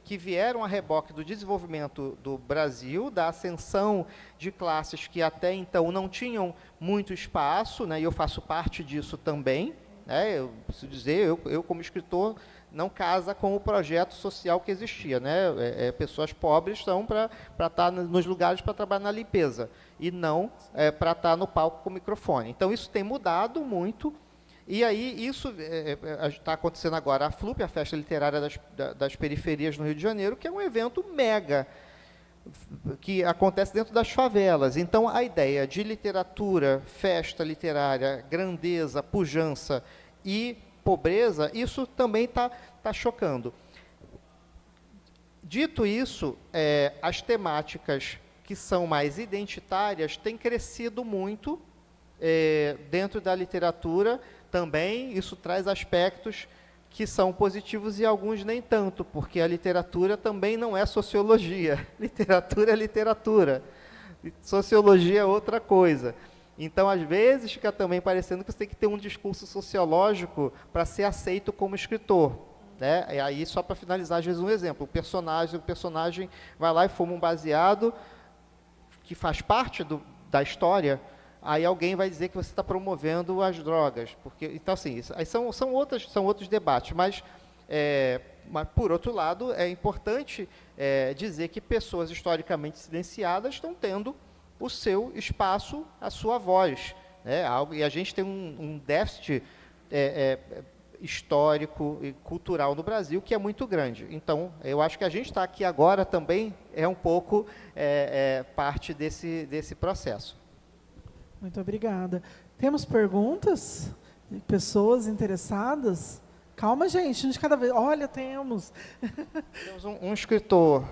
S2: que vieram a reboque do desenvolvimento do Brasil, da ascensão de classes que até então não tinham muito espaço, né, e eu faço parte disso também. Né, eu preciso dizer, eu como escritor, não casa com o projeto social que existia. Né, pessoas pobres estão para estar nos lugares para trabalhar na limpeza, e não para estar no palco com o microfone. Então, isso tem mudado muito. E aí, isso está acontecendo agora, a FLUP, a Festa Literária das Periferias no Rio de Janeiro, que é um evento mega, que acontece dentro das favelas. Então, a ideia de literatura, festa literária, grandeza, pujança e pobreza, isso também está chocando. Dito isso, as temáticas que são mais identitárias têm crescido muito dentro da literatura também. Isso traz aspectos que são positivos e alguns nem tanto, porque a literatura também não é sociologia. Literatura é literatura. Sociologia é outra coisa. Então, às vezes, fica também parecendo que você tem que ter um discurso sociológico para ser aceito como escritor, né? E aí, só para finalizar, às vezes, um exemplo. O personagem vai lá e fuma um baseado que faz parte da história, aí alguém vai dizer que você está promovendo as drogas. Então, assim, aí são outros debates, mas, por outro lado, é importante dizer que pessoas historicamente silenciadas estão tendo o seu espaço, a sua voz, né? E a gente tem um déficit histórico e cultural no Brasil que é muito grande. Então, eu acho que a gente está aqui agora também é um pouco parte desse processo.
S3: Muito obrigada. Temos perguntas? Pessoas interessadas? Calma, gente, um de cada vez. Olha, temos.
S2: Temos um escritor.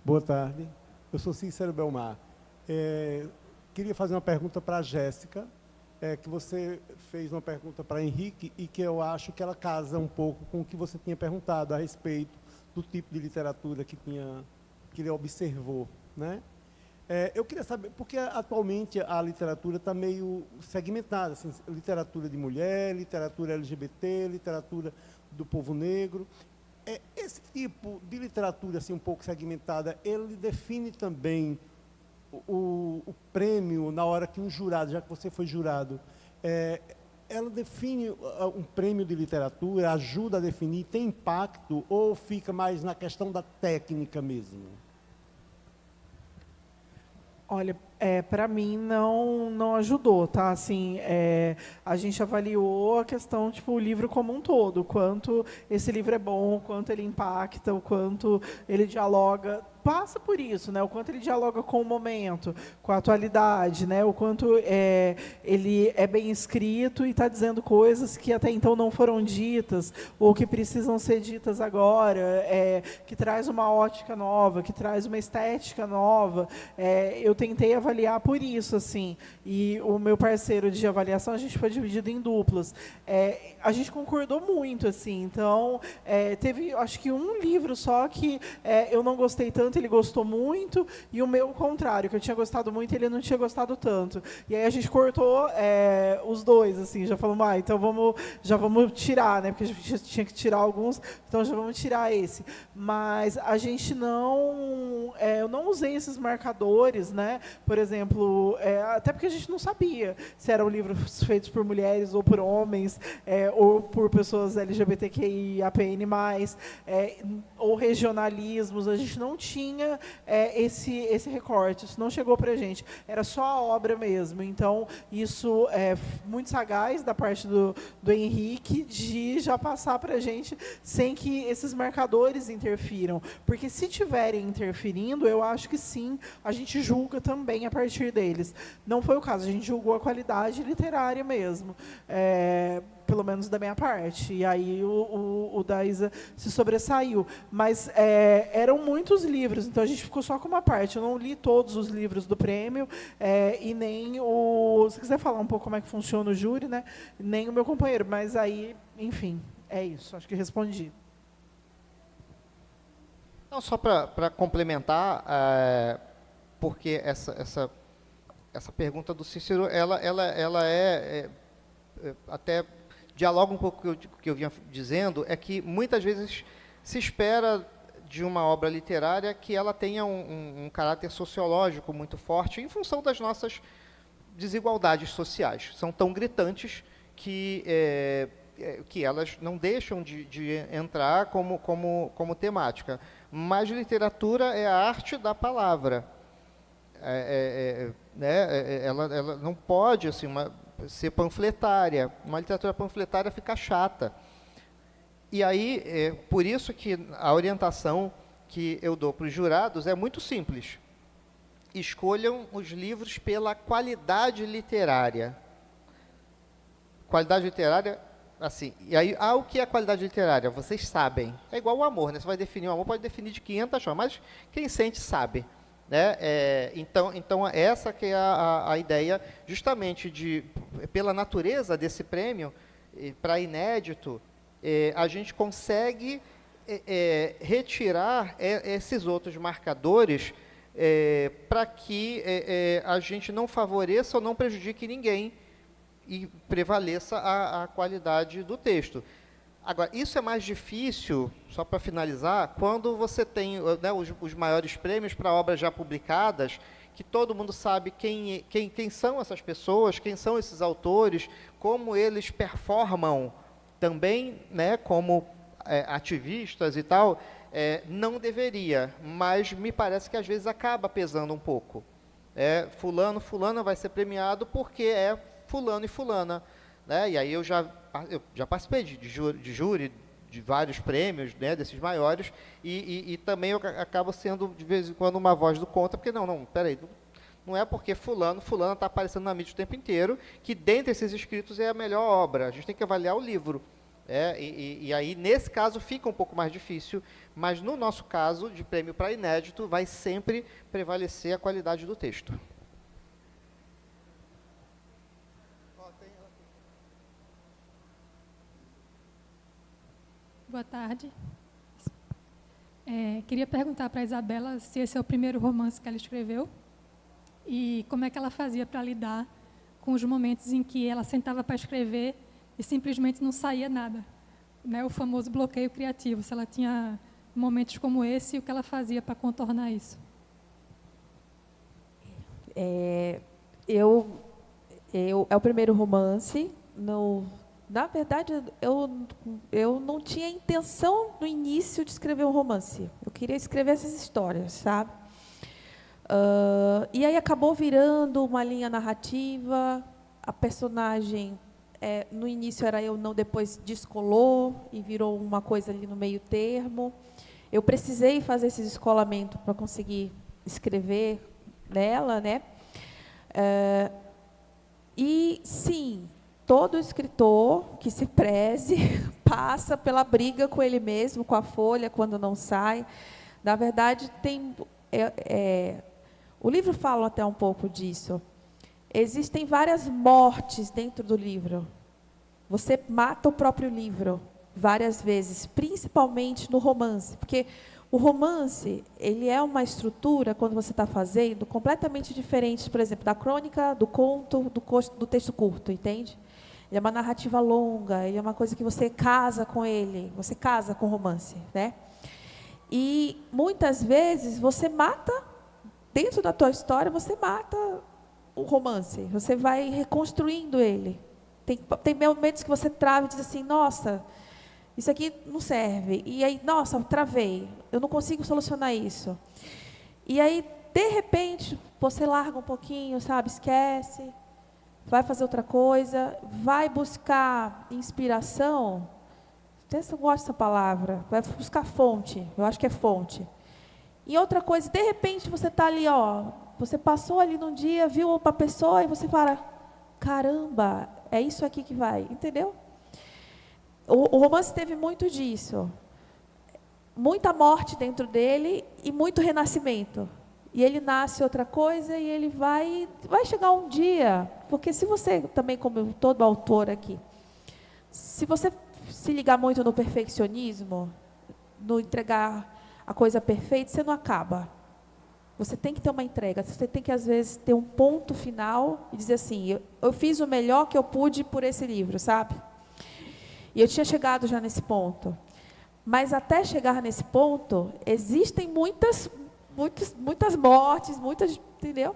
S5: Boa tarde. Eu sou Cícero Belmar. Queria fazer uma pergunta para a Jéssica, que você fez uma pergunta para Henrique e que eu acho que ela casa um pouco com o que você tinha perguntado a respeito do tipo de literatura que ele observou, né? Eu queria saber, porque atualmente a literatura está meio segmentada, assim, literatura de mulher, literatura LGBT, literatura do povo negro. Esse tipo de literatura assim, um pouco segmentada, ele define também o prêmio na hora que um jurado, já que você foi jurado, ela define um prêmio de literatura, ajuda a definir, tem impacto ou fica mais na questão da técnica mesmo?
S3: Olha, para mim não ajudou, tá? Assim, a gente avaliou a questão, tipo, o livro como um todo, o quanto esse livro é bom, o quanto ele impacta, o quanto ele dialoga, passa por isso, né? O quanto ele dialoga com o momento, com a atualidade, né? O quanto ele é bem escrito e está dizendo coisas que até então não foram ditas ou que precisam ser ditas agora, que traz uma ótica nova, que traz uma estética nova. Eu tentei avaliar por isso, assim, e o meu parceiro de avaliação, a gente foi dividido em duplas. A gente concordou muito, assim, então, teve, acho que um livro só que eu não gostei tanto, ele gostou muito, e o meu contrário, que eu tinha gostado muito, ele não tinha gostado tanto. E aí a gente cortou os dois, assim, já falamos, então já vamos tirar, né, porque a gente tinha que tirar alguns, então já vamos tirar esse. Mas a gente eu não usei esses marcadores, né, por exemplo, até porque a gente não sabia se eram livros feitos por mulheres ou por homens, ou por pessoas LGBTQIAPN+, ou regionalismos, a gente não tinha esse recorte, isso não chegou para a gente, era só a obra mesmo. Então, isso é muito sagaz da parte do Henrique, de já passar para a gente sem que esses marcadores interfiram, porque se tiverem interferindo, eu acho que sim, a gente julga também a partir deles. Não foi o caso, a gente julgou a qualidade literária mesmo, pelo menos da minha parte, e aí o da Isa se sobressaiu, mas eram muitos livros, então a gente ficou só com uma parte, eu não li todos os livros do prêmio, e nem se quiser falar um pouco como é que funciona o júri, né, nem o meu companheiro, mas aí, enfim, é isso, acho que respondi.
S2: Não, só para complementar, porque essa pergunta do Cícero, ela até dialoga um pouco com o que eu vinha dizendo, é que muitas vezes se espera de uma obra literária que ela tenha um caráter sociológico muito forte, em função das nossas desigualdades sociais. São tão gritantes que elas não deixam de entrar como temática. Mas literatura é a arte da palavra. Ela não pode assim, ser panfletária. Uma literatura panfletária fica chata. E aí, por isso que a orientação que eu dou para os jurados é muito simples. escolham os livros pela qualidade literária. Qualidade literária, assim, e aí, o que é qualidade literária? Vocês sabem. É igual o amor, né? Você vai definir o amor, pode definir de 500 formas, mas quem sente sabe. Né? Então, essa que é a ideia, justamente, pela natureza desse prêmio, para inédito, a gente consegue retirar esses outros marcadores para que a gente não favoreça ou não prejudique ninguém e prevaleça a qualidade do texto. Agora, isso é mais difícil, só para finalizar, quando você tem, né, os maiores prêmios para obras já publicadas, que todo mundo sabe quem são essas pessoas, quem são esses autores, como eles performam também, né, como ativistas e tal. Não deveria, mas me parece que às vezes acaba pesando um pouco. Fulana vai ser premiado porque é fulano e fulana. Né? E aí eu já participei de júri de vários prêmios, né, desses maiores, e também eu acabo sendo, de vez em quando, uma voz do contra, porque peraí, não é porque fulana está aparecendo na mídia o tempo inteiro, que dentre esses escritos é a melhor obra. A gente tem que avaliar o livro. E aí, nesse caso, fica um pouco mais difícil, mas no nosso caso, de prêmio para inédito, vai sempre prevalecer a qualidade do texto.
S6: Boa tarde. Queria perguntar para a Isabela se esse é o primeiro romance que ela escreveu e como é que ela fazia para lidar com os momentos em que ela sentava para escrever e simplesmente não saía nada, né? O famoso bloqueio criativo. Se ela tinha momentos como esse, o que ela fazia para contornar isso?
S4: É o primeiro romance. Na verdade, eu não tinha intenção no início de escrever um romance. Eu queria escrever essas histórias, sabe? E aí acabou virando uma linha narrativa. A personagem, no início era eu, não, depois descolou e virou uma coisa ali no meio termo. Eu precisei fazer esse descolamento para conseguir escrever nela, né? E, sim, todo escritor que se preze passa pela briga com ele mesmo, com a folha, quando não sai. Na verdade, o livro fala até um pouco disso. Existem várias mortes dentro do livro. Você mata o próprio livro várias vezes, principalmente no romance, porque o romance, ele é uma estrutura, quando você está fazendo, completamente diferente, por exemplo, da crônica, do conto, do texto curto, entende? Ele é uma narrativa longa, ele é uma coisa que você casa com ele, você casa com o romance, né? E, muitas vezes, você mata, dentro da tua história, você mata o romance, você vai reconstruindo ele. Tem momentos que você trava e diz assim, nossa, isso aqui não serve. E aí, nossa, travei, eu não consigo solucionar isso. E aí, de repente, você larga um pouquinho, sabe, esquece, vai fazer outra coisa, vai buscar inspiração. Até se eu gosto dessa palavra, vai buscar fonte, eu acho que é fonte. E outra coisa, de repente você está ali, você passou ali num dia, viu uma pessoa e você fala, caramba, é isso aqui que vai, entendeu? O romance teve muito disso. Muita morte dentro dele e muito renascimento. E ele nasce outra coisa e ele vai chegar um dia, porque se você, também como todo autor aqui, se você se ligar muito no perfeccionismo, no entregar a coisa perfeita, você não acaba. Você tem que ter uma entrega, você tem que, às vezes, ter um ponto final e dizer assim, eu fiz o melhor que eu pude por esse livro, sabe? E eu tinha chegado já nesse ponto. Mas, até chegar nesse ponto, existem muitas mortes, entendeu?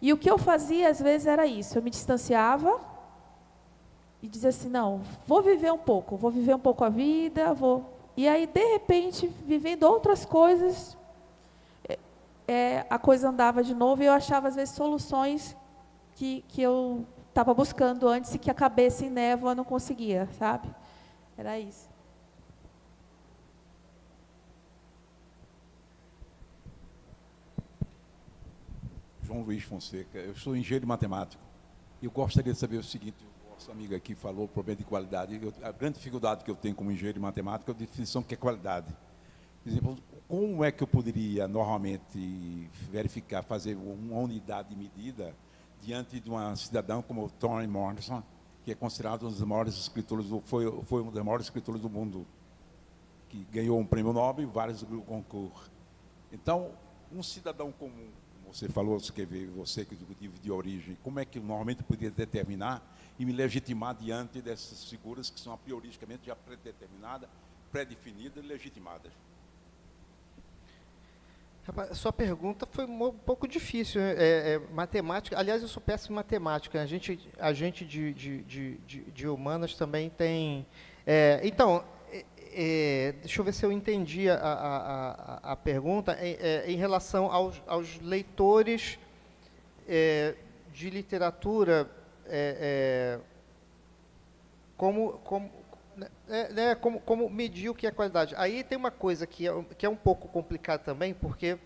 S4: E o que eu fazia, às vezes, era isso. Eu me distanciava e dizia assim, não, vou viver um pouco a vida, E aí, de repente, vivendo outras coisas, a coisa andava de novo e eu achava, às vezes, soluções que eu estava buscando antes e que a cabeça em névoa não conseguia, sabe? Era isso.
S7: João Luiz Fonseca. Eu sou engenheiro matemático. Eu gostaria de saber o seguinte, o nosso amigo aqui falou, o problema de qualidade. A grande dificuldade que eu tenho como engenheiro de matemática é a definição do que é qualidade. Por exemplo, como é que eu poderia, normalmente, verificar, fazer uma unidade de medida diante de um cidadão como o Toni Morrison, que é considerado um dos maiores escritores, foi um dos maiores escritores do mundo, que ganhou um prêmio Nobel e vários concursos. Então, um cidadão comum, como você falou, você que é de origem, como é que eu normalmente poderia determinar e me legitimar diante dessas figuras que são a prioristicamente já predeterminadas, pré-definidas e legitimadas?
S2: Rapaz, sua pergunta foi um pouco difícil. Matemática, aliás, eu sou péssimo em matemática. A gente de humanas também tem... Então, deixa eu ver se eu entendi a pergunta em relação aos leitores de literatura, como medir o que é qualidade. Aí tem uma coisa que é um pouco complicada também, porque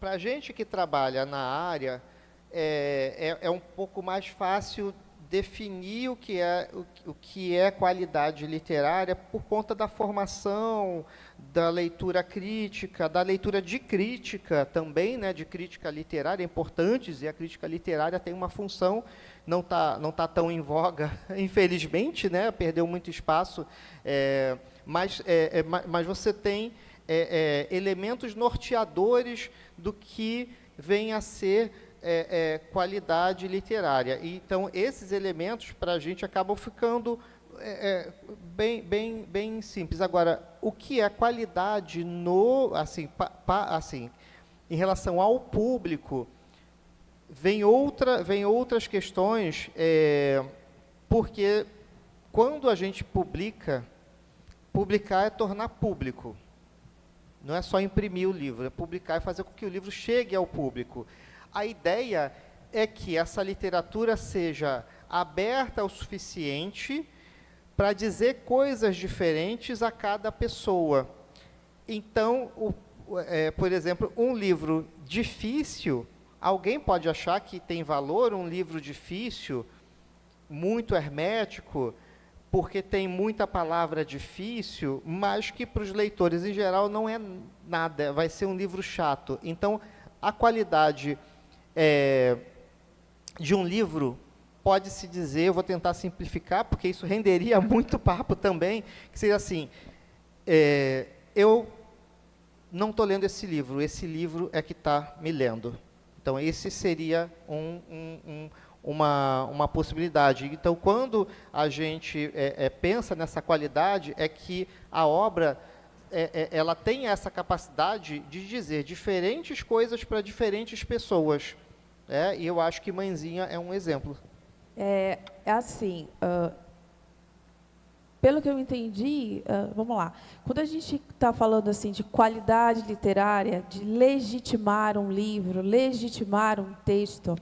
S2: para a gente que trabalha na área, é um pouco mais fácil definir o que é qualidade literária por conta da formação, da leitura crítica, da leitura de crítica também, né, de crítica literária, importantes, e a crítica literária tem uma função, não tá tão em voga, infelizmente, né, perdeu muito espaço, mas você tem elementos norteadores do que vem a ser qualidade literária. Então, esses elementos, para a gente, acabam ficando bem simples. Agora, o que é qualidade em relação ao público, vem outras questões, porque quando a gente publicar é tornar público. Não é só imprimir o livro, é publicar e fazer com que o livro chegue ao público. A ideia é que essa literatura seja aberta o suficiente para dizer coisas diferentes a cada pessoa. Então, por exemplo, um livro difícil, alguém pode achar que tem valor um livro difícil, muito hermético, porque tem muita palavra difícil, mas que para os leitores em geral não é nada, vai ser um livro chato. Então, a qualidade de um livro, pode-se dizer, eu vou tentar simplificar, porque isso renderia muito papo também, que seria assim, eu não estou lendo esse livro é que está me lendo. Então, esse seria uma possibilidade. Então, quando a gente pensa nessa qualidade, é que a obra ela tem essa capacidade de dizer diferentes coisas para diferentes pessoas. E eu acho que Mãezinha é um exemplo.
S4: Pelo que eu entendi, vamos lá, quando a gente está falando assim de qualidade literária, de legitimar um livro, legitimar um texto,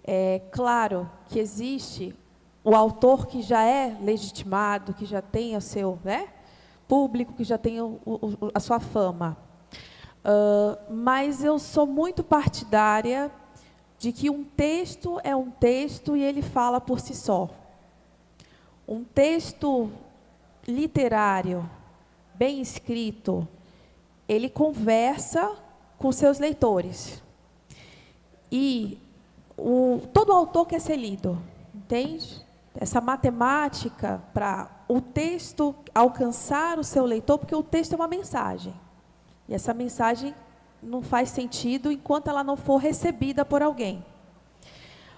S4: é claro que existe o autor que já é legitimado, que já tem o seu público, que já tem a sua fama. Mas eu sou muito partidária de que um texto é um texto e ele fala por si só. Um texto literário, bem escrito, ele conversa com seus leitores. E todo autor quer ser lido, entende? Essa matemática para o texto alcançar o seu leitor, porque o texto é uma mensagem. E essa mensagem não faz sentido enquanto ela não for recebida por alguém.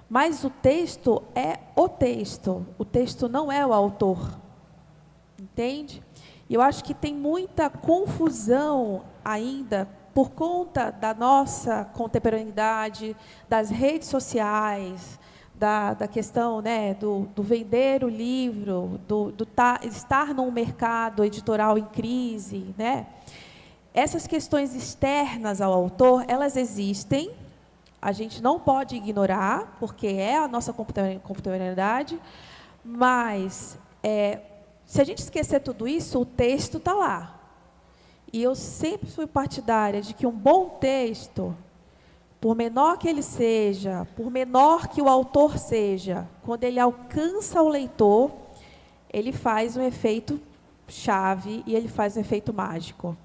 S4: Mas o texto é o texto não é o autor, entende? E eu acho que tem muita confusão ainda por conta da nossa contemporaneidade, das redes sociais, da questão do vender o livro, do estar num mercado editorial em crise, Essas questões externas ao autor, elas existem, a gente não pode ignorar, porque é a nossa contemporaneidade, mas se a gente esquecer tudo isso, o texto está lá. E eu sempre fui partidária de que um bom texto, por menor que ele seja, por menor que o autor seja, quando ele alcança o leitor, ele faz um efeito chave e ele faz um efeito mágico.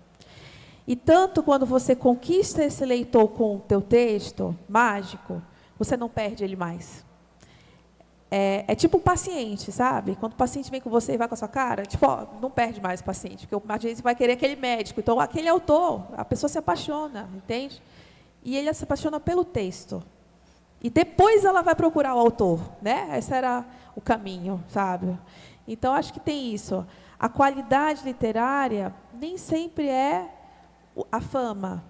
S4: E tanto quando você conquista esse leitor com o teu texto mágico, você não perde ele mais. É tipo um paciente, sabe? Quando o paciente vem com você e vai com a sua cara, tipo, ó, não perde mais o paciente, porque o paciente vai querer aquele médico. Então, aquele autor, a pessoa se apaixona, entende? E ele se apaixona pelo texto. E depois ela vai procurar o autor, né? Esse era o caminho, sabe? Então, acho que tem isso. A qualidade literária nem sempre é a fama.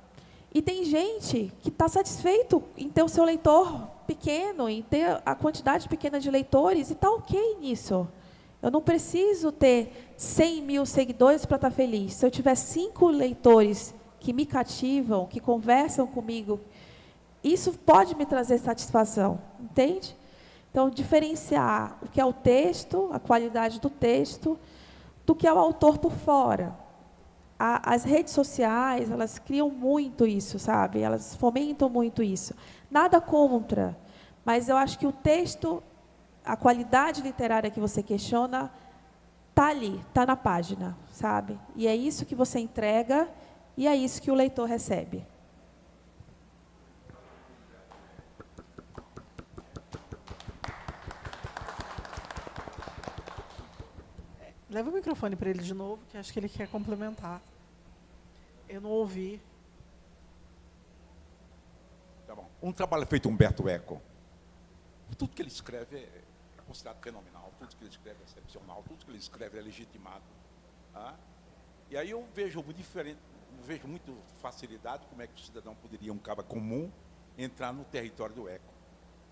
S4: E tem gente que está satisfeito em ter o seu leitor pequeno, em ter a quantidade pequena de leitores, e está ok nisso. Eu não preciso ter 100 mil seguidores para estar feliz. Se eu tiver 5 leitores que me cativam, que conversam comigo, isso pode me trazer satisfação, entende? Então, diferenciar o que é o texto, a qualidade do texto, do que é o autor por fora. As redes sociais, elas criam muito isso, sabe? Elas fomentam muito isso. Nada contra, mas eu acho que o texto, a qualidade literária que você questiona, está ali, está na página, sabe? E é isso que você entrega e é isso que o leitor recebe.
S3: Leva o microfone para ele de novo, que acho que ele quer complementar. Eu não ouvi.
S7: Tá bom. Um trabalho feito Humberto Eco. Tudo que ele escreve é considerado fenomenal, tudo que ele escreve é excepcional, tudo que ele escreve é legitimado. Tá? E aí eu vejo muito facilidade como é que o cidadão poderia, um cara comum, entrar no território do Eco.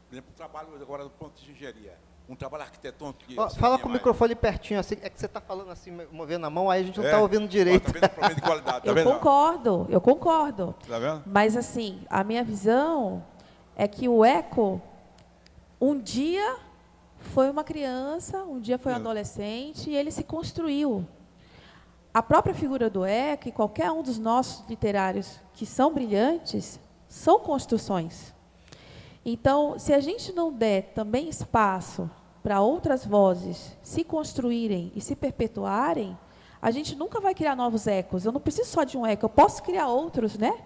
S7: Por exemplo, o trabalho agora do ponto de engenharia. Um trabalho arquitetônico.
S2: Fala com o microfone pertinho, assim, é que você está falando assim, movendo a mão, aí a gente não está ouvindo direito.
S7: Tá vendo o problema de qualidade, tá vendo?
S4: Eu concordo.
S7: Tá vendo?
S4: Mas, assim, a minha visão é que o Eco, um dia foi uma criança, um dia foi um adolescente, e ele se construiu. A própria figura do Eco, e qualquer um dos nossos literários que são brilhantes, são construções. Então, se a gente não der também espaço para outras vozes se construírem e se perpetuarem, a gente nunca vai criar novos ecos. Eu não preciso só de um eco, eu posso criar outros, né?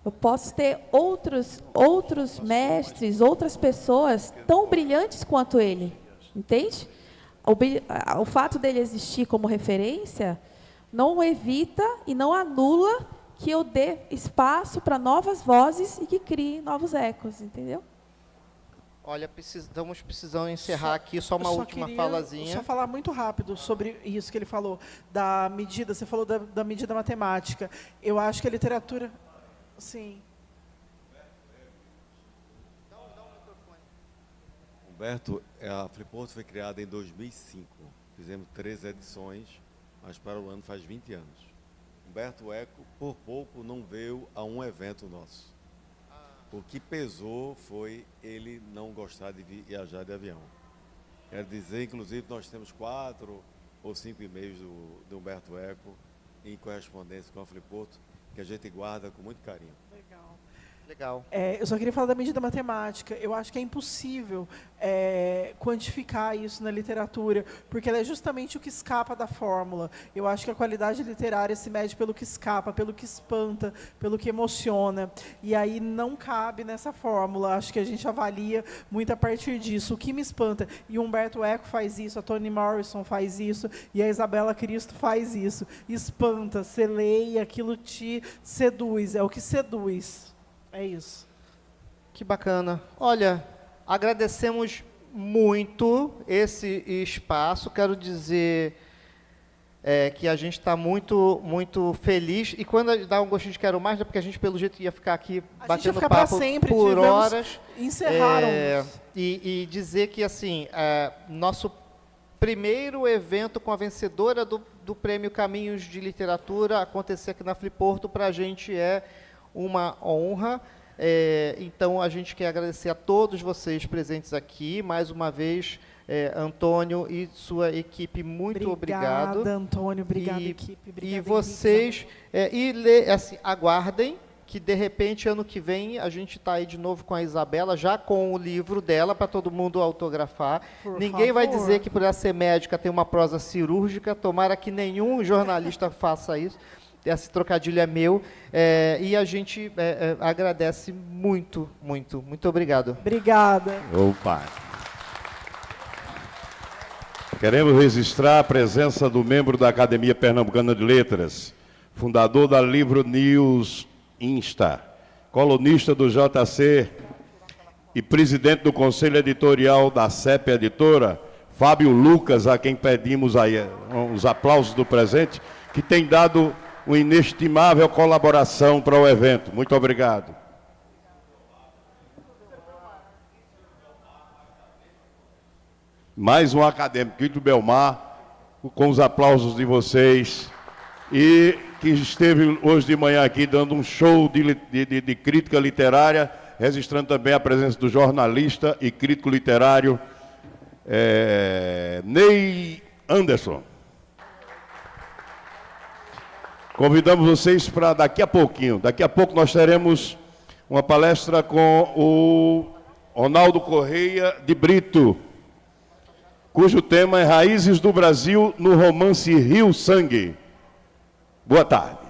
S4: Eu posso ter outros mestres, outras pessoas tão brilhantes quanto ele, entende? O fato dele existir como referência não evita e não anula que eu dê espaço para novas vozes e que criem novos ecos, entendeu?
S2: Olha, estamos precisando encerrar aqui, só uma última falazinha.
S3: Só falar muito rápido sobre isso que ele falou, da medida, você falou da medida matemática. Eu acho que a literatura... Sim.
S8: Humberto, a Fliporto foi criada em 2005. Fizemos 3 edições, mas para o ano faz 20 anos. Humberto Eco, por pouco, não veio a um evento nosso. O que pesou foi ele não gostar de viajar de avião. Quero dizer, inclusive, nós temos 4 ou 5 e-mails do Humberto Eco em correspondência com a Fliporto, que a gente guarda com muito carinho.
S2: Legal.
S3: Eu só queria falar da medida matemática. Eu acho que é impossível quantificar isso na literatura, porque ela é justamente o que escapa da fórmula. Eu acho que a qualidade literária se mede pelo que escapa, pelo que espanta, pelo que emociona. E aí não cabe nessa fórmula. Acho que a gente avalia muito a partir disso. O que me espanta, e o Humberto Eco faz isso, a Toni Morrison faz isso, e a Isabela Cristo faz isso. Espanta, você lê e aquilo te seduz, é o que seduz. É isso.
S2: Que bacana. Olha, agradecemos muito esse espaço. Quero dizer que a gente está muito, muito feliz. E quando dá um gostinho de quero mais, é porque a gente, pelo jeito, ia ficar aqui batendo papo
S3: sempre,
S2: por horas.
S3: Encerraram.
S2: E dizer que, assim, nosso primeiro evento com a vencedora do Prêmio Caminhos de Literatura acontecer aqui na Fliporto, para a gente é uma honra. Então, a gente quer agradecer a todos vocês presentes aqui, mais uma vez, Antônio e sua equipe, muito obrigado.
S3: Obrigada, Antônio. Obrigada,
S2: E-
S3: equipe. Obrigada,
S2: E
S3: Henrique,
S2: vocês, assim, aguardem que, de repente, ano que vem, a gente está aí de novo com a Isabela, já com o livro dela, para todo mundo autografar.
S3: Por
S2: Ninguém vai
S3: favor.
S2: dizer que, por ela ser médica, tem uma prosa cirúrgica. Tomara que nenhum jornalista faça isso. Esse trocadilho é meu. E a gente agradece muito, muito. Muito obrigado.
S3: Obrigada.
S1: Opa! Queremos registrar a presença do membro da Academia Pernambucana de Letras, fundador da Livro News Insta, colunista do JC e presidente do Conselho Editorial da CEP Editora, Fábio Lucas, a quem pedimos aí os aplausos do presente, que tem dado uma inestimável colaboração para o evento. Muito obrigado. Mais um acadêmico, Quito Belmar, com os aplausos de vocês, e que esteve hoje de manhã aqui dando um show de crítica literária, registrando também a presença do jornalista e crítico literário Ney Anderson. Convidamos vocês para daqui a pouquinho. Daqui a pouco nós teremos uma palestra com o Ronaldo Correia de Brito, cujo tema é Raízes do Brasil no romance Rio Sangue. Boa tarde.